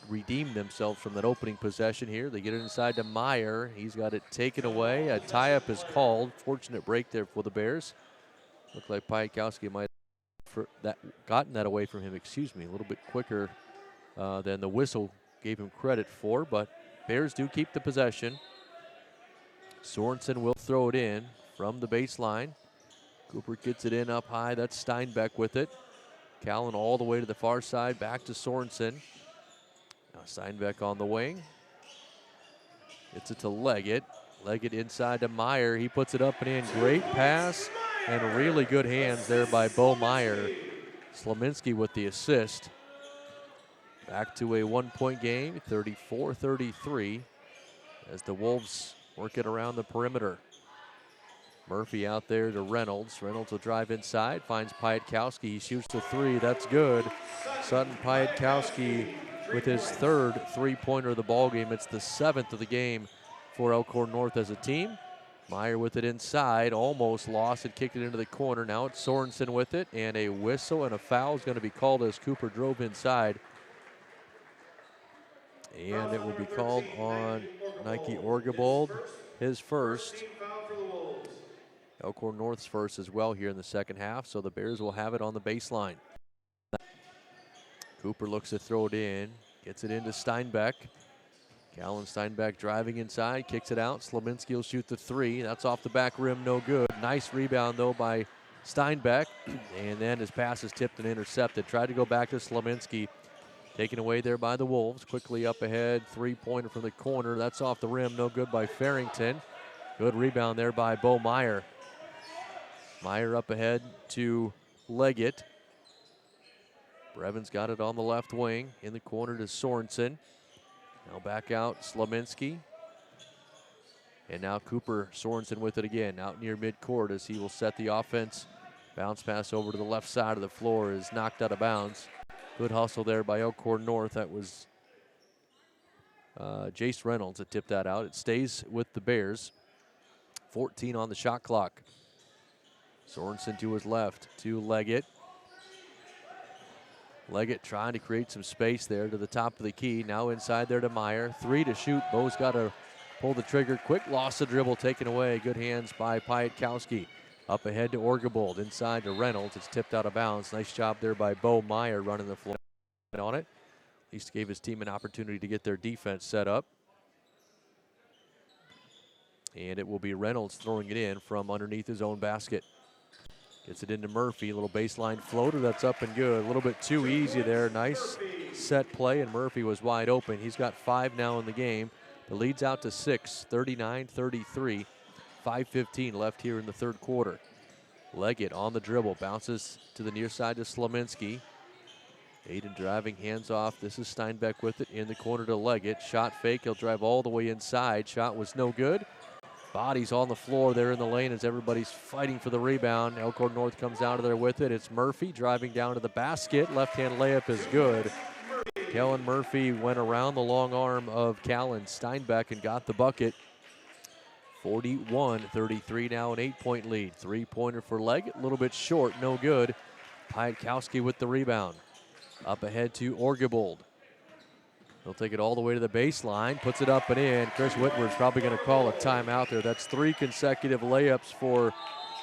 redeem themselves from that opening possession here. They get it inside to Meyer. He's got it taken away. A tie-up is called. Fortunate break there for the Bears. Looked like Piatkowski might have gotten that away from him, a little bit quicker than the whistle gave him credit for, but Bears do keep the possession. Sorensen will throw it in from the baseline. Cooper gets it in up high. That's Steinbeck with it. Callan all the way to the far side, back to Sorensen. Now Steinbeck on the wing. Gets it to Leggett. Leggett inside to Meyer. He puts it up and in. Great pass and really good hands there by Bo Meyer. Slominski with the assist. Back to a 1-point game, 34-33, as the Wolves work it around the perimeter. Murphy out there to Reynolds. Reynolds will drive inside, finds Piatkowski. He shoots the 3, that's good. Sutton Piatkowski with his third three-pointer of the ballgame. It's the 7th of the game for Elkhorn North as a team. Meyer with it inside, almost lost it, kicked it into the corner. Now it's Sorensen with it, and a whistle and a foul is going to be called as Cooper drove inside. And it will be called on Nike Orgebold, his first. Elkhorn North's first as well here in the second half, so the Bears will have it on the baseline. Cooper looks to throw it in, gets it into Steinbeck. Callan Steinbeck driving inside, kicks it out. Slominski will shoot the 3. That's off the back rim, no good. Nice rebound, though, by Steinbeck. And then his pass is tipped and intercepted. Tried to go back to Slominski. Taken away there by the Wolves. Quickly up ahead, three-pointer from the corner. That's off the rim, no good by Farrington. Good rebound there by Bo Meyer. Meyer up ahead to Leggett. Brevin's got it on the left wing. In the corner to Sorensen. Now back out, Slominski. And now Cooper Sorensen with it again, out near midcourt as he will set the offense. Bounce pass over to the left side of the floor is knocked out of bounds. Good hustle there by Elkhorn North. That was Jace Reynolds that tipped that out. It stays with the Bears. 14 on the shot clock. Sorensen to his left to Leggett. Leggett trying to create some space there to the top of the key. Now inside there to Meyer. 3 to shoot. Bo's got to pull the trigger. Quick loss of dribble taken away. Good hands by Piatkowski. Up ahead to Orgebold. Inside to Reynolds. It's tipped out of bounds. Nice job there by Bo Meyer running the floor on it. At least gave his team an opportunity to get their defense set up. And it will be Reynolds throwing it in from underneath his own basket. Gets it into Murphy, a little baseline floater that's up and good. A little bit too easy there. Nice set play, and Murphy was wide open. He's got 5 now in the game. The lead's out to 6, 39-33. 5:15 left here in the third quarter. Leggett on the dribble, bounces to the near side to Slominski. Hayden driving, hands off. This is Steinbeck with it in the corner to Leggett. Shot fake, he'll drive all the way inside. Shot was no good. Bodies on the floor there in the lane as everybody's fighting for the rebound. Elkhorn North comes out of there with it. It's Murphy driving down to the basket. Left-hand layup is good. Kellen Murphy went around the long arm of Callan Steinbeck and got the bucket. 41-33 now, an 8-point lead. Three-pointer for Leggett, a little bit short, no good. Piatkowski with the rebound. Up ahead to Orgebold. He'll take it all the way to the baseline, puts it up and in. Chris Whitworth's probably going to call a timeout there. That's 3 consecutive layups for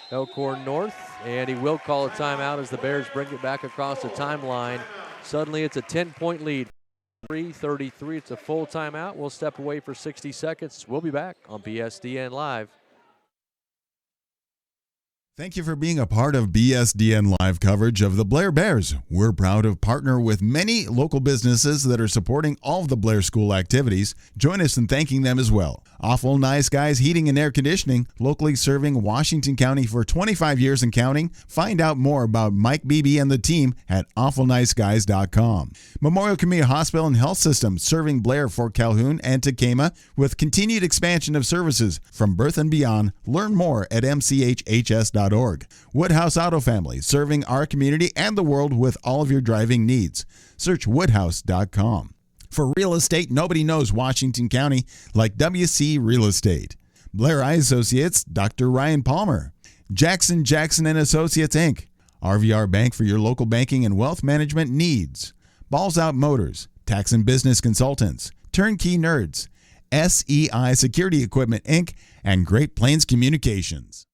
Elkhorn North, and he will call a timeout as the Bears bring it back across the timeline. Suddenly it's a 10-point lead. 3:33, it's a full timeout. We'll step away for 60 seconds. We'll be back on BSDN Live. Thank you for being a part of BSDN Live coverage of the Blair Bears. We're proud to partner with many local businesses that are supporting all of the Blair School activities. Join us in thanking them as well. Awful Nice Guys Heating and Air Conditioning, locally serving Washington County for 25 years and counting. Find out more about Mike Beebe and the team at awfulniceguys.com. Memorial Community Hospital and Health System, serving Blair, Fort Calhoun, and Tacoma with continued expansion of services from birth and beyond. Learn more at mchhs.org. Woodhouse Auto Family, serving our community and the world with all of your driving needs. Search woodhouse.com. For real estate, nobody knows Washington County like WC Real Estate. Blair Eye Associates, Dr. Ryan Palmer. Jackson and Associates, Inc. RVR Bank for your local banking and wealth management needs. Balls Out Motors, Tax and Business Consultants, Turnkey Nerds, SEI Security Equipment, Inc., and Great Plains Communications.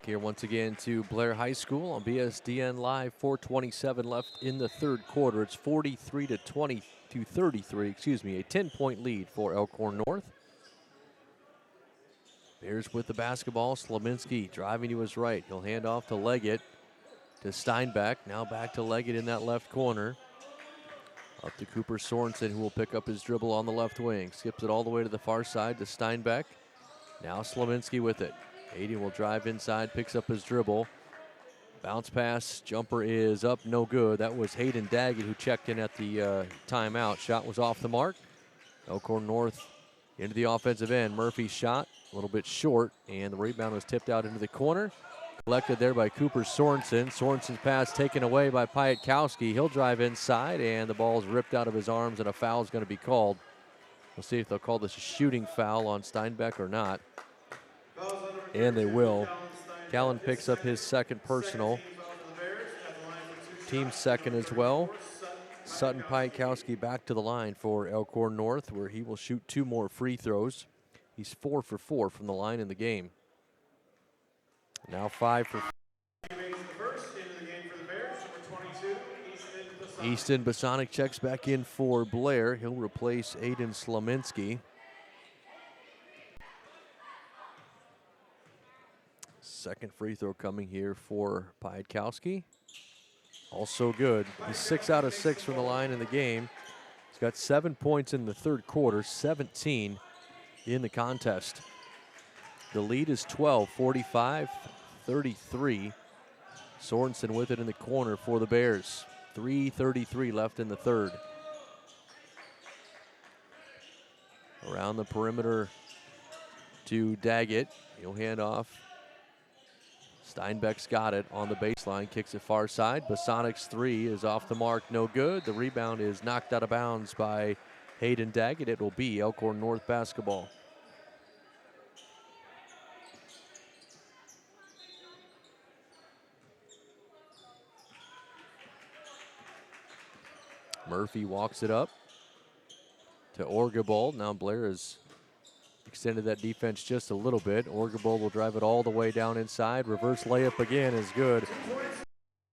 Here once again to Blair High School on BSDN Live. 4:27 left in the third quarter. It's 43-33, a 10-point lead for Elkhorn North. Bears with the basketball. Slominski driving to his right. He'll hand off to Leggett, to Steinbeck. Now back to Leggett in that left corner. Up to Cooper Sorensen, who will pick up his dribble on the left wing. Skips it all the way to the far side to Steinbeck. Now Slominski with it. Hayden will drive inside, picks up his dribble. Bounce pass, jumper is up, no good. That was Hayden Daggett who checked in at the timeout. Shot was off the mark. Elkhorn North into the offensive end. Murphy's shot, a little bit short, and the rebound was tipped out into the corner. Collected there by Cooper Sorensen. Sorensen's pass taken away by Piatkowski. He'll drive inside, and the ball is ripped out of his arms, and a foul is going to be called. We'll see if they'll call this a shooting foul on Steinbeck or not. And they will. Callan picks up his second personal. Team second as well. Sutton Piatkowski back to the line for Elkhorn North, where he will shoot 2 more free throws. He's 4 for 4 from the line in the game. Now 5 for 4. Easton Bosonic checks back in for Blair. He'll replace Aiden Slominski. Second free throw coming here for Piatkowski. Also good. He's 6 out of 6 from the line in the game. He's got 7 points in the third quarter, 17 in the contest. The lead is 12, 45-33. Sorensen with it in the corner for the Bears. 3:33 left in the third. Around the perimeter to Daggett. He'll hand off. Steinbeck's got it on the baseline, kicks it far side. Bosonic's 3 is off the mark, no good. The rebound is knocked out of bounds by Hayden Daggett. It will be Elkhorn North basketball. Murphy walks it up to Orgebold. Now Blair has extended that defense just a little bit. Orgebold will drive it all the way down inside. Reverse layup again is good.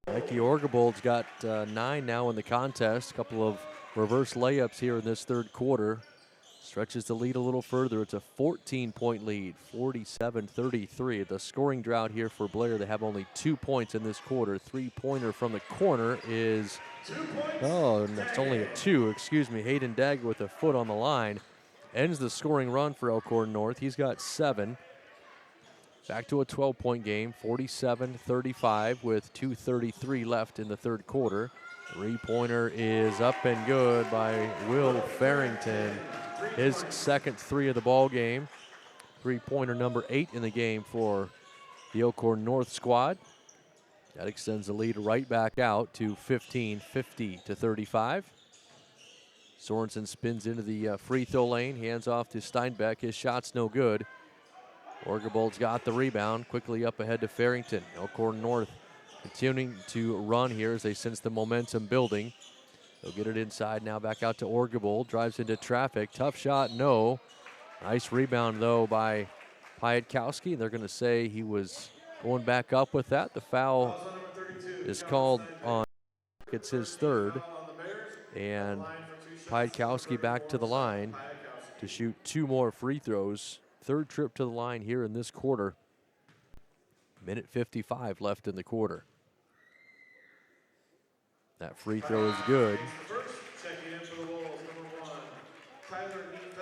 Mikey Orgebold's got 9 now in the contest. A couple of reverse layups here in this third quarter. Stretches the lead a little further. It's a 14-point lead, 47-33. The scoring drought here for Blair. They have only 2 points in this quarter. Three-pointer from the corner is, it's only a 2, excuse me. Hayden Dagger with a foot on the line. Ends the scoring run for Elkhorn North. He's got 7. Back to a 12-point game, 47-35 with 2:33 left in the third quarter. Three-pointer is up and good by Will Farrington. His second 3 of the ball game. Three-pointer number 8 in the game for the Elkhorn North squad. That extends the lead right back out to 15, 50-35. Sorensen spins into the free throw lane, hands off to Steinbeck. His shot's no good. Orgebold's got the rebound, quickly up ahead to Farrington. Elkhorn North continuing to run here as they sense the momentum building. They'll get it inside now, back out to Orgebold. Drives into traffic. Tough shot, no. Nice rebound, though, by Pietkowski. And they're going to say he was going back up with that. The foul is called on. It's his third. And Pietkowski back to the line to shoot 2 more free throws. Third trip to the line here in this quarter. Minute 55 left in the quarter. That free throw is good.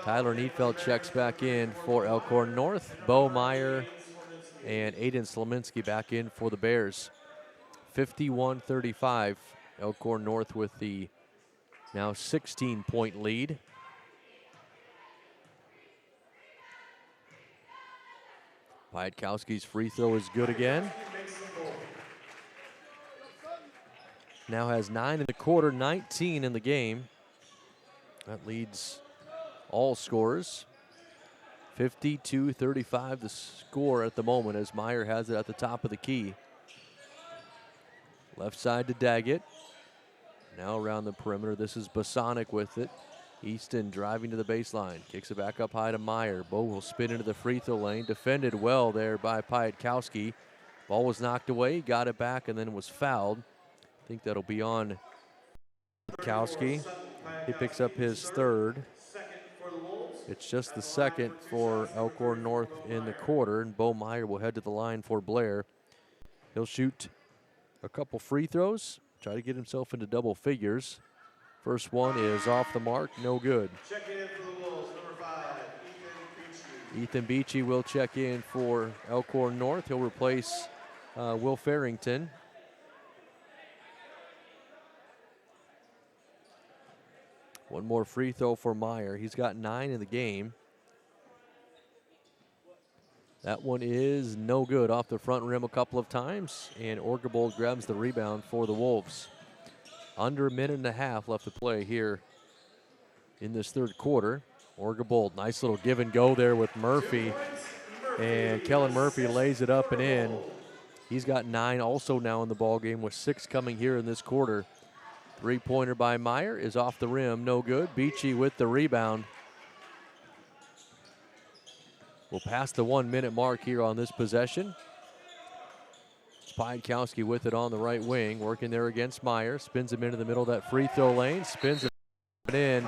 Tyler Neatfeld checks back in for Elkhorn North. Bo Meyer and Aiden Slominski back in for the Bears. 51-35. Elkhorn North with the now 16-point lead. Pietkowski's free throw is good again. Now has 9 in the quarter, 19 in the game. That leads all scorers. 52-35 the score at the moment as Meyer has it at the top of the key. Left side to Daggett. Now around the perimeter, this is Bosonic with it. Easton driving to the baseline, kicks it back up high to Meyer. Bo will spin into the free throw lane. Defended well there by Pietkowski. Ball was knocked away, got it back, and then was fouled. I think that'll be on Pietkowski. He picks up his third. It's just the second for Elkhorn North in the quarter, and Bo Meyer will head to the line for Blair. He'll shoot a couple free throws, try to get himself into double figures. First one is off the mark, no good. Checking in for the Wolves, number 5, Ethan Beachy will check in for Elkhorn North. He'll replace Will Farrington. One more free throw for Meyer. He's got 9 in the game. That one is no good, off the front rim a couple of times, and Orgebold grabs the rebound for the Wolves. Under a minute and a half left to play here in this third quarter. Orgebold, nice little give and go there with Murphy. And Kellen Murphy lays it up and in. He's got 9 also now in the ball game, with 6 coming here in this quarter. Three-pointer by Meyer is off the rim, no good. Beachy with the rebound. We'll pass the 1 minute mark here on this possession. Pietkowski with it on the right wing, working there against Meyer. Spins him into the middle of that free throw lane, spins it in.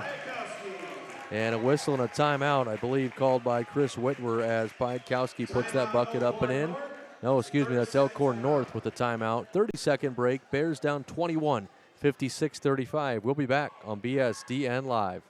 And a whistle and a timeout, I believe, called by Chris Whitwer as Pietkowski puts that bucket up and in. No, excuse me, that's Elkhorn North with the timeout. 30-second break, Bears down 21, 56-35. We'll be back on BSDN Live.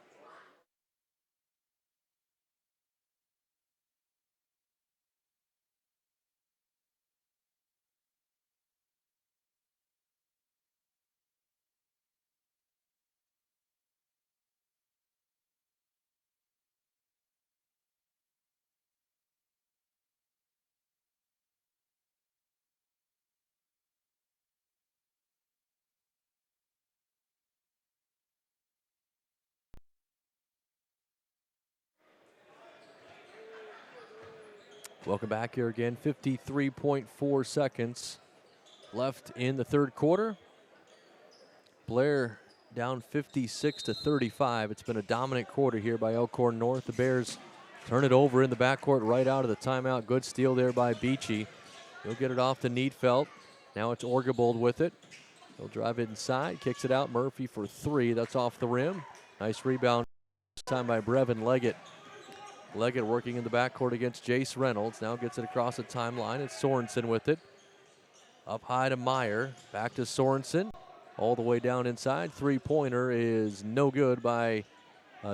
Welcome back here again. 53.4 seconds left in the third quarter. Blair down 56-35. It's been a dominant quarter here by Elkhorn North. The Bears turn it over in the backcourt right out of the timeout. Good steal there by Beachy. He'll get it off to Neatfeld. Now it's Orgebold with it. He'll drive it inside, kicks it out. Murphy for three. That's off the rim. Nice rebound this time by Brevin Leggett. Leggett working in the backcourt against Jace Reynolds. Now gets it across the timeline. It's Sorensen with it. Up high to Meyer. Back to Sorensen. All the way down inside. Three-pointer is no good by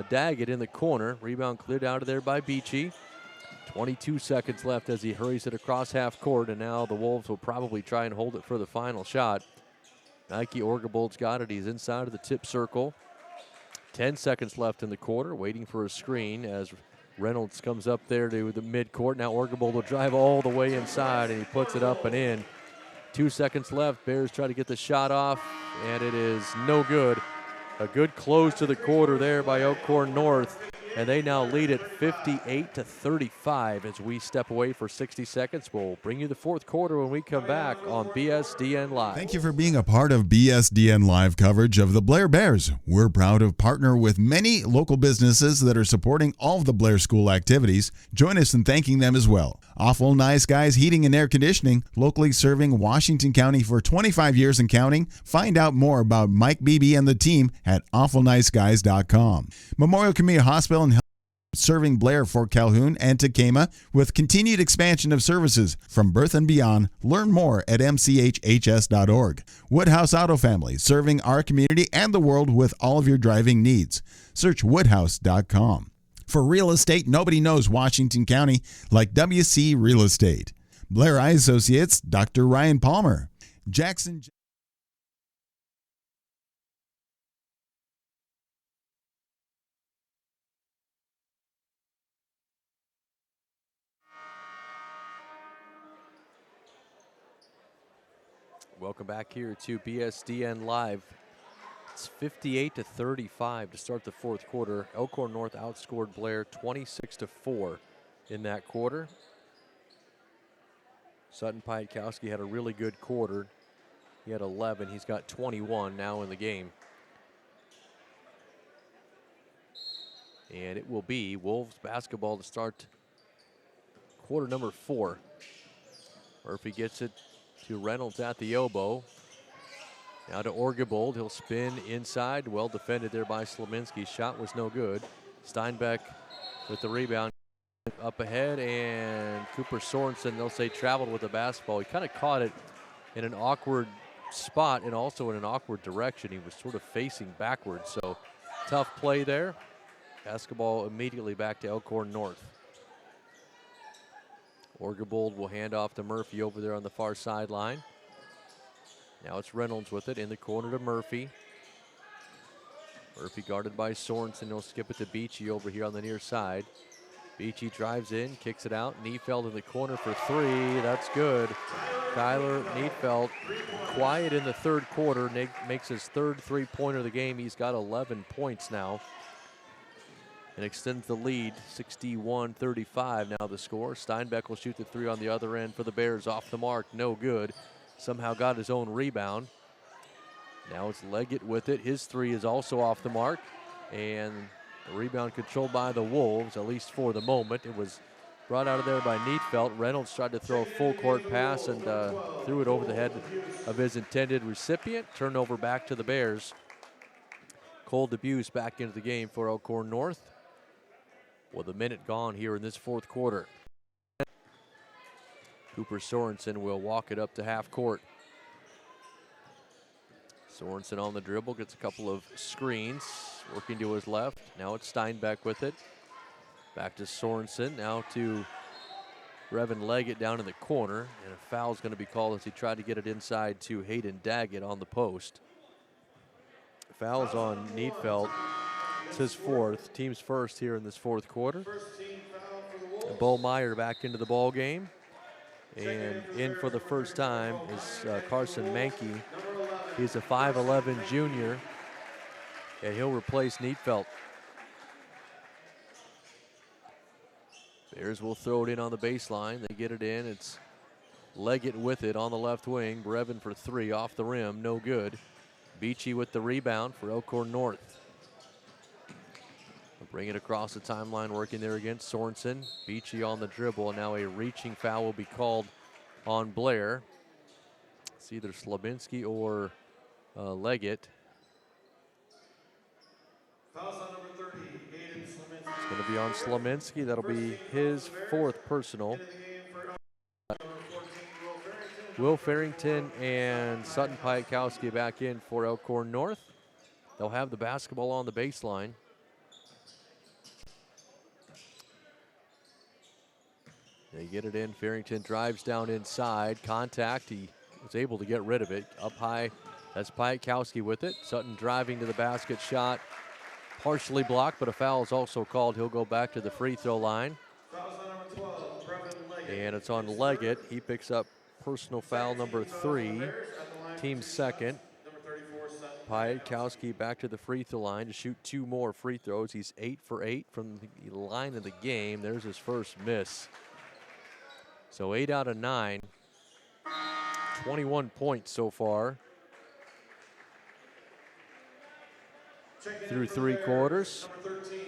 Daggett in the corner. Rebound cleared out of there by Beachy. 22 seconds left as he hurries it across half court, and now the Wolves will probably try and hold it for the final shot. Nike Orgabold's got it. He's inside of the tip circle. 10 seconds left in the quarter, waiting for a screen as Reynolds comes up there to the midcourt. Now Orgabold will drive all the way inside, and he puts it up and in. 2 seconds left. Bears try to get the shot off, and it is no good. A good close to the quarter there by Elkhorn North, and they now lead it 58-35 as we step away for 60 seconds. We'll bring you the fourth quarter when we come back on BSDN Live. Thank you for being a part of BSDN Live coverage of the Blair Bears. We're proud to partner with many local businesses that are supporting all of the Blair School activities. Join us in thanking them as well. Awful Nice Guys Heating and Air Conditioning, locally serving Washington County for 25 years and counting. Find out more about Mike Beebe and the team at awfulniceguys.com. Memorial Community Hospital and Health serving Blair, Fort Calhoun, and Tekamah with continued expansion of services from birth and beyond. Learn more at mchhs.org. Woodhouse Auto Family, serving our community and the world with all of your driving needs. Search woodhouse.com. For real estate, nobody knows Washington County like WC Real Estate. Blair Eye Associates, Dr. Ryan Palmer. Jackson. Welcome back here to BSDN Live. It's 58-35 to start the fourth quarter. Elkhorn North outscored Blair 26-4 in that quarter. Sutton Pietkowski had a really good quarter. He had 11. He's got 21 now in the game. And it will be Wolves basketball to start quarter number 4. Murphy gets it to Reynolds at the elbow. Now to Orgabold. He'll spin inside. Well defended there by Slaminski. Shot was no good. Steinbeck with the rebound. Up ahead, and Cooper Sorensen, they'll say, traveled with the basketball. He kind of caught it in an awkward spot and also in an awkward direction. He was sort of facing backwards, so tough play there. Basketball immediately back to Elkhorn North. Orgabold will hand off to Murphy over there on the far sideline. Now it's Reynolds with it in the corner to Murphy. Murphy guarded by Sorensen. He'll skip it to Beachy over here on the near side. Beachy drives in, kicks it out. Niefeld in the corner for three. That's good. Kyler Niefeld quiet in the third quarter. Makes his third three-pointer of the game. He's got 11 points now and extends the lead. 61-35 now the score. Steinbeck will shoot the three on the other end for the Bears. Off the mark, no good. Somehow got his own rebound. Now it's Leggett with it. His three is also off the mark. And the rebound controlled by the Wolves, at least for the moment. It was brought out of there by Nietfeld. Reynolds tried to throw a full court pass and threw it over the head of his intended recipient. Turnover back to the Bears. Cole DeBuse back into the game for Elkhorn North with a minute gone here in this fourth quarter. Cooper Sorensen will walk it up to half court. Sorensen on the dribble, gets a couple of screens, working to his left. Now it's Steinbeck with it. Back to Sorensen, now to Brevin Leggett down in the corner, and a foul is going to be called as he tried to get it inside to Hayden Daggett on the post. Foul's on Nietfeld. It's his fourth, team's first here in this fourth quarter. And Bo Meyer back into the ball game. And in for the first time is Carson Mankey. He's a 5'11 junior, and he'll replace Nietfeld. Bears will throw it in on the baseline. They get it in. It's Leggett with it on the left wing. Brevin for three off the rim, no good. Beachy with the rebound for Elkhorn North. They'll bring it across the timeline, working there against Sorensen. Beachy on the dribble, and now a reaching foul will be called on Blair. It's either Slabinski or Leggett. Foul on number 30, Hayden Sleminski. It's going to be on Slominski. That'll be his fourth personal. Into the game for number 14, Will Farrington and Sutton Piatkowski back in for Elkhorn North. They'll have the basketball on the baseline. They get it in. Farrington drives down inside. Contact. He was able to get rid of it. Up high, that's Piatkowski with it. Sutton driving to the basket. Shot partially blocked, but a foul is also called. He'll go back to the free throw line. Fouls on number 12, Brevin Leggett. And it's on Leggett. He picks up personal foul number 3, team second. Number 34, Sutton. Piatkowski back to the free throw line to shoot 2 more free throws. He's 8 for 8 from the line of the game. There's his first miss. So 8 out of 9. 21 points so far through 3 quarters. Number 13,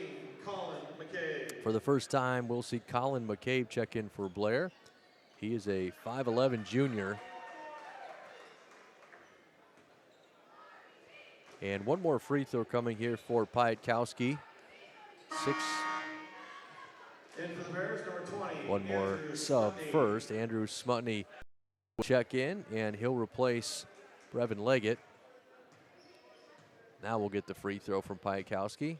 Colin McCabe. For the first time, we'll see Colin McCabe check in for Blair. He is a 5'11 junior. And one more free throw coming here for Piatkowski. 6. In for the Bears, number 20. One more Andrew sub Smutney. first. Andrew Smutney will check in, and he'll replace Brevin Leggett. Now we'll get the free throw from Piatkowski.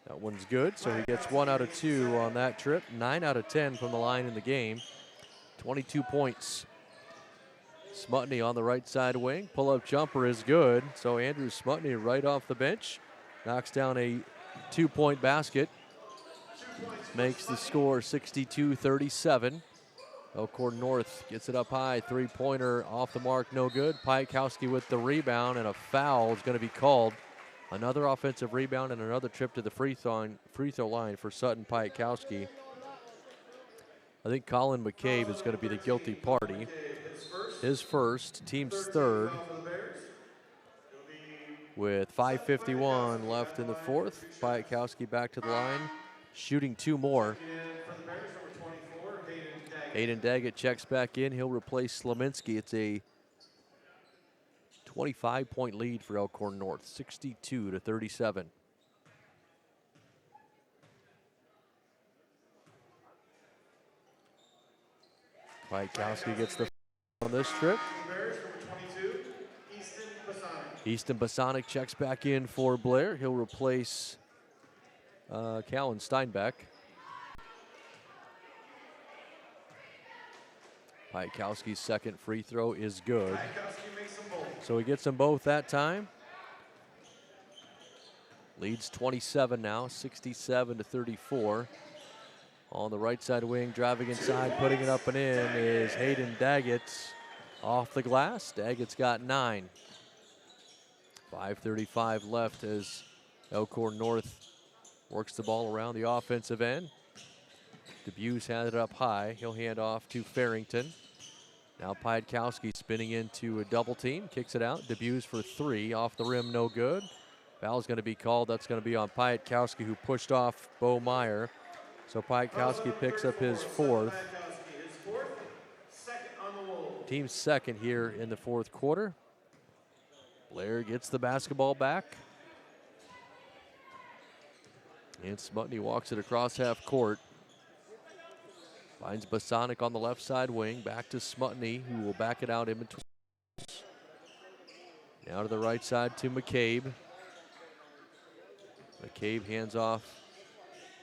That one's good, so he gets 1 out of 2 on that trip. 9 out of 10 from the line in the game. 22 points. Smutney on the right side wing. Pull-up jumper is good, so Andrew Smutney right off the bench knocks down a 2-point basket. Makes the score 62-37. Elkhorn North gets it up high. 3-pointer off the mark, no good. Piatkowski with the rebound, and a foul is going to be called. Another offensive rebound and another trip to the free throw line for Sutton Piatkowski. I think Colin McCabe is going to be the guilty party. His first, team's third. With 5:51 left in the fourth, Piatkowski back to the line, shooting 2 more. Hayden Daggett checks back in. He'll replace Slominski. It's a 25-point lead for Elkhorn North, 62-37. Piatkowski gets the on this trip. Easton Basonic checks back in for Blair. He'll replace Callan Steinbeck. Piatkowski's second free throw is good. So he gets them both that time. Leads 27 now, 67-34. On the right side wing, driving inside, putting it up and in is Hayden Daggett. Off the glass, Daggett's got 9. 5:35 left as Elkhorn North works the ball around the offensive end. DeBuse had it up high. He'll hand off to Farrington. Now Piatkowski spinning into a double team, kicks it out. DeBuse for 3, off the rim, no good. Foul's going to be called. That's going to be on Piatkowski, who pushed off Bo Meyer. So Piatkowski picks up his 4th. Team's second here in the 4th quarter. Blair gets the basketball back. And Smutney walks it across half court. Finds Basonic on the left side wing. Back to Smutney, who will back it out in between. Now to the right side to McCabe. McCabe hands off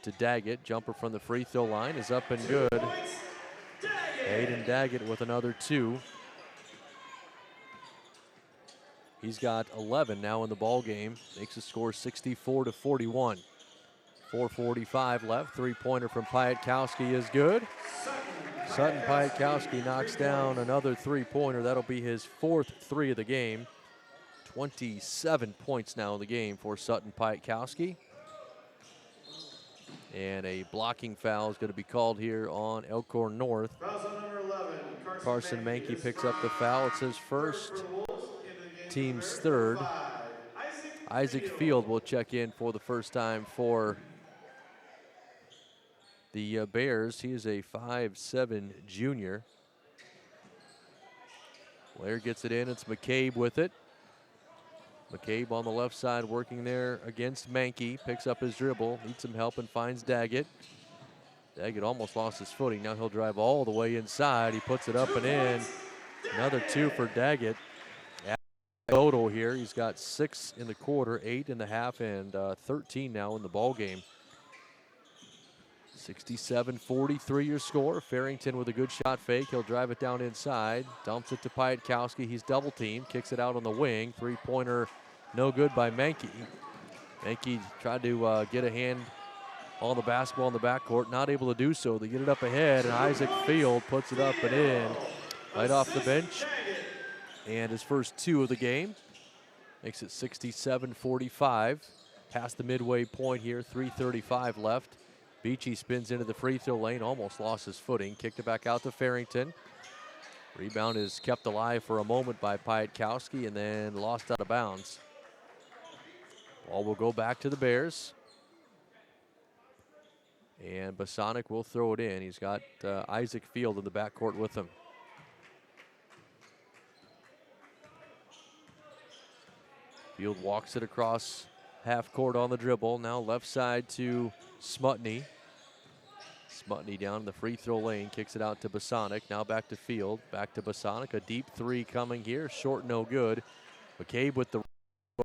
to Daggett. Jumper from the free throw line is up and good. Hayden Daggett with another 2. He's got 11 now in the ball game. Makes the score 64-41. 4:45 left. 3-pointer from Piatkowski is good. Sutton Piatkowski knocks down another 3-pointer. That'll be his 4th 3 of the game. 27 points now in the game for Sutton Piatkowski. And a blocking foul is going to be called here on Elkhorn North. Carson Mankey picks up the foul. It's his first, team's 3rd. Isaac Field will check in for the first time for the Bears. He is a 5'7 junior. Blair gets it in. It's McCabe with it. McCabe on the left side working there against Mankey. Picks up his dribble. Needs some help and finds Daggett. Daggett almost lost his footing. Now he'll drive all the way inside. He puts it up and in. Another 2 for Daggett. Total here, he's got 6 in the quarter, 8 in the half, and 13 now in the ball game. 67-43 your score. Farrington with a good shot fake. He'll drive it down inside. Dumps it to Piatkowski. He's double teamed. Kicks it out on the wing. Three-pointer no good by Mankey. Mankey tried to get a hand on the basketball in the backcourt. Not able to do so. They get it up ahead, and Isaac Field puts it up and in. Right off the bench. And his first 2 of the game. Makes it 67-45. Past the midway point here. 3:35 left. Beachy spins into the free throw lane, almost lost his footing, kicked it back out to Farrington. Rebound is kept alive for a moment by Piatkowski and then lost out of bounds. Ball will go back to the Bears. And Bosonic will throw it in. He's got Isaac Field in the backcourt with him. Field walks it across half court on the dribble. Now left side to Smutney. Smutney down in the free throw lane, kicks it out to Bosonic. Now back to Field, back to Bosonic. A deep 3 coming here, short, no good. McCabe with the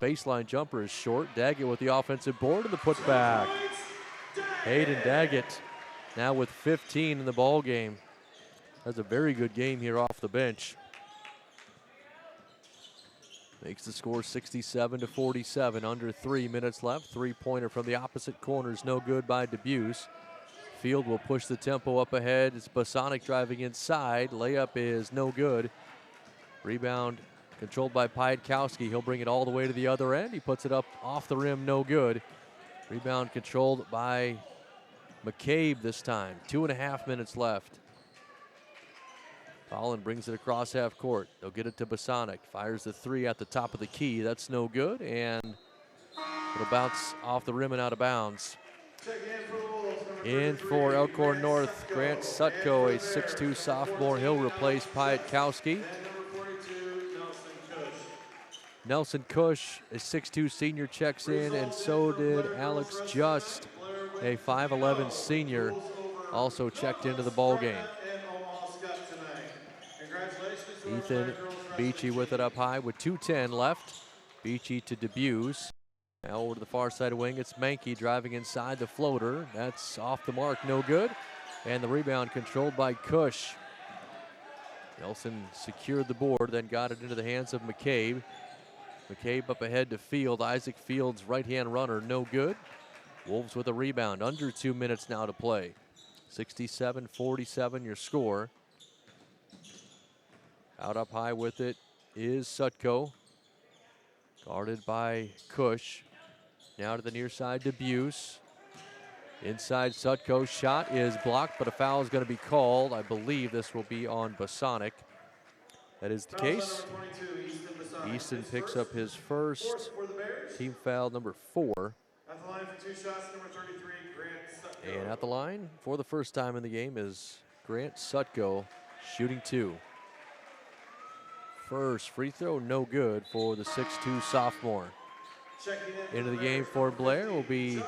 baseline jumper is short. Daggett with the offensive board and the putback. Hayden Daggett now with 15 in the ball game. Has a very good game here off the bench. Makes the score 67-47, under 3 minutes left. Three-pointer from the opposite corner is no good by Debuse. Field will push the tempo up ahead. It's Bosonic driving inside. Layup is no good. Rebound controlled by Piatkowski. He'll bring it all the way to the other end. He puts it up off the rim, no good. Rebound controlled by McCabe this time. 2.5 minutes left. Collin brings it across half court. They'll get it to Bosonic. Fires the 3 at the top of the key. That's no good, and it'll bounce off the rim and out of bounds. In for Elkhorn North, Grant Sutko, a 6'2 sophomore. He'll replace Piatkowski. Nelson Cush, a 6'2 senior, checks in, and so did Alex Just, a 5'11 senior, also checked into the ball game. Ethan Beachy with it up high with 2:10 left. Beachy to Debuse. Now over to the far side of the wing, it's Mankey driving inside the floater. That's off the mark, no good. And the rebound controlled by Cush. Nelson secured the board, then got it into the hands of McCabe. McCabe up ahead to Field. Isaac Field's right-hand runner, no good. Wolves with a rebound, under 2 minutes now to play. 67-47 your score. Out up high with it is Sutko. Guarded by Cush. Now to the near side, Debuse. Inside Sutko's shot is blocked, but a foul is going to be called. I believe this will be on Bosonic. That is the case. Easton picks up his first team foul, number 4. At the line for 2 shots, number 33, Grant Sutko. And at the line for the first time in the game is Grant Sutko, shooting 2. First free throw, no good for the 6'2 sophomore. Into the game for Blair will be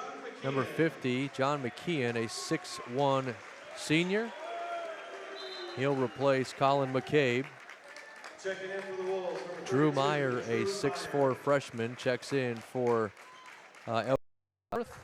number 50, John McKeon, a 6'1 senior. He'll replace Colin McCabe. Drew Meyer, a 6'4 freshman, checks in for Elkhorn North.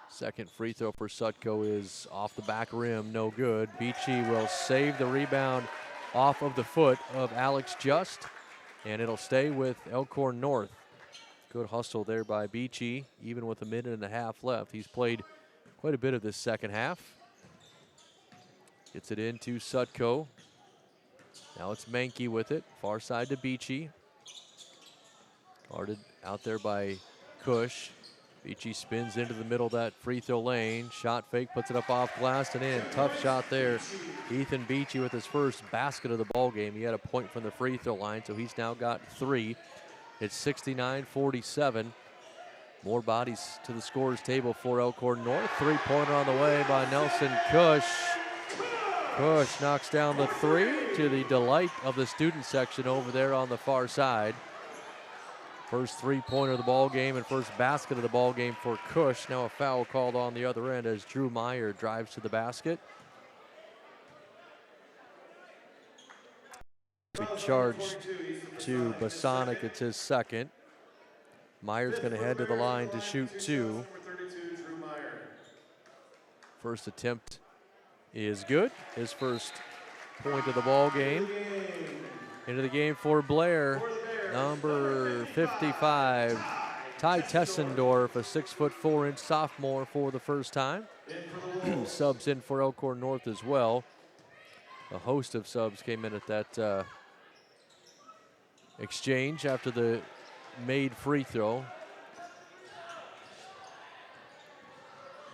Second free throw for Sutko is off the back rim, no good. Beachy will save the rebound off of the foot of Alex Just, and it'll stay with Elkhorn North. Good hustle there by Beachy, even with a minute and a half left. He's played quite a bit of this second half. Gets it into Sutko. Now it's Mankey with it, far side to Beachy. Guarded out there by Cush. Beachy spins into the middle of that free throw lane. Shot fake, puts it up off glass and in. Tough shot there. Ethan Beachy with his first basket of the ball game. He had a point from the free throw line, so he's now got 3. It's 69-47. More bodies to the scorer's table for Elkhorn North. Three-pointer on the way by Nelson Cush. Cush knocks down the three to the delight of the student section over there on the far side. First three-pointer of the ball game and first basket of the ball game for Cush. Now a foul called on the other end as Drew Meyer drives to the basket. We charge to Bosonic. It's his second. Meyer's going to head to the line to shoot two. First attempt is good. His first point of the ball game. Into the game for Blair, number 55, Ty Tessendorf, a 6'4" sophomore for the first time. Subs in for Elkhorn North as well. A host of subs came in at that exchange after the made free throw.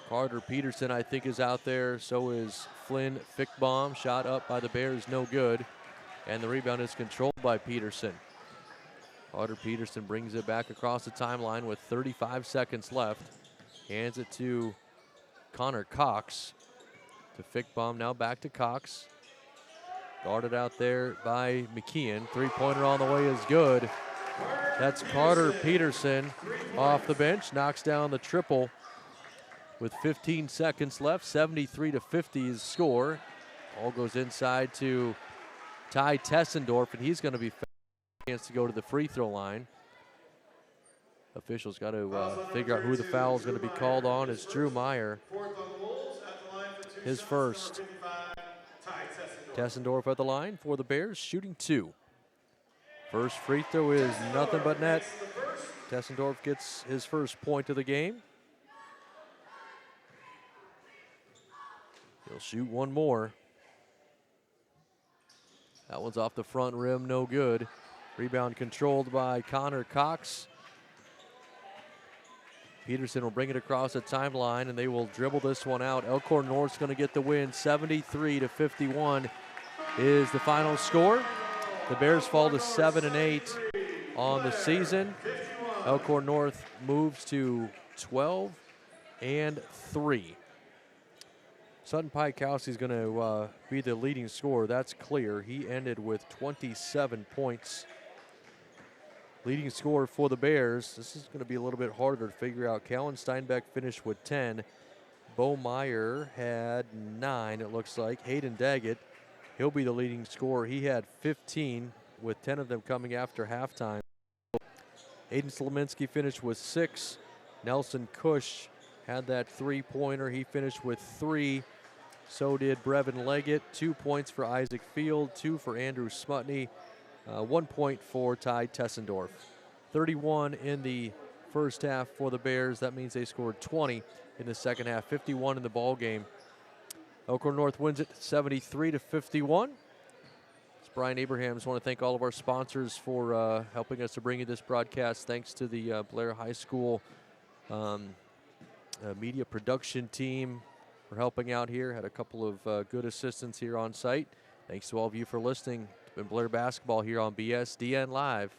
Carter Peterson, I think, is out there. So is Flynn Fickbaum. Shot up by the Bears, no good. And the rebound is controlled by Peterson. Carter Peterson brings it back across the timeline with 35 seconds left. Hands it to Connor Cox. To Fickbaum, now back to Cox. Guarded out there by McKeon. Three-pointer on the way is good. That's Carter Peterson off the bench. Knocks down the triple with 15 seconds left. 73-50 is score. All goes inside to Ty Tessendorf, and he's going to be a chance to go to the free throw line. Officials got to figure out who the foul is going to be called on. It's Drew Meyer. His first. Tessendorf at the line for the Bears, shooting two. First free throw is nothing but net. Tessendorf gets his first point of the game. He'll shoot one more. That one's off the front rim, no good. Rebound controlled by Connor Cox. Peterson will bring it across the timeline, and they will dribble this one out. Elkhorn North's going to get the win. 73-51 is the final score. The Bears fall to 7-8 on the season. Elkhorn North moves to 12-3. Sutton Pikowski is going to be the leading scorer. That's clear. He ended with 27 points. Leading scorer for the Bears. This is going to be a little bit harder to figure out. Callan Steinbeck finished with 10. Bo Meyer had 9, it looks like. Hayden Daggett, he'll be the leading scorer. He had 15, with 10 of them coming after halftime. Aiden Slominski finished with 6. Nelson Cush had that three-pointer. He finished with 3. So did Brevin Leggett. 2 points for Isaac Field, 2 for Andrew Smutney, 1 point for Ty Tessendorf. 31 in the first half for the Bears. That means they scored 20 in the second half, 51 in the ball game. Elkhorn North wins it 73-51. It's Brian Abrahams. I want to thank all of our sponsors for helping us to bring you this broadcast. Thanks to the Blair High School media production team for helping out here. Had a couple of good assistants here on site. Thanks to all of you for listening. It's been Blair Basketball here on BSDN Live.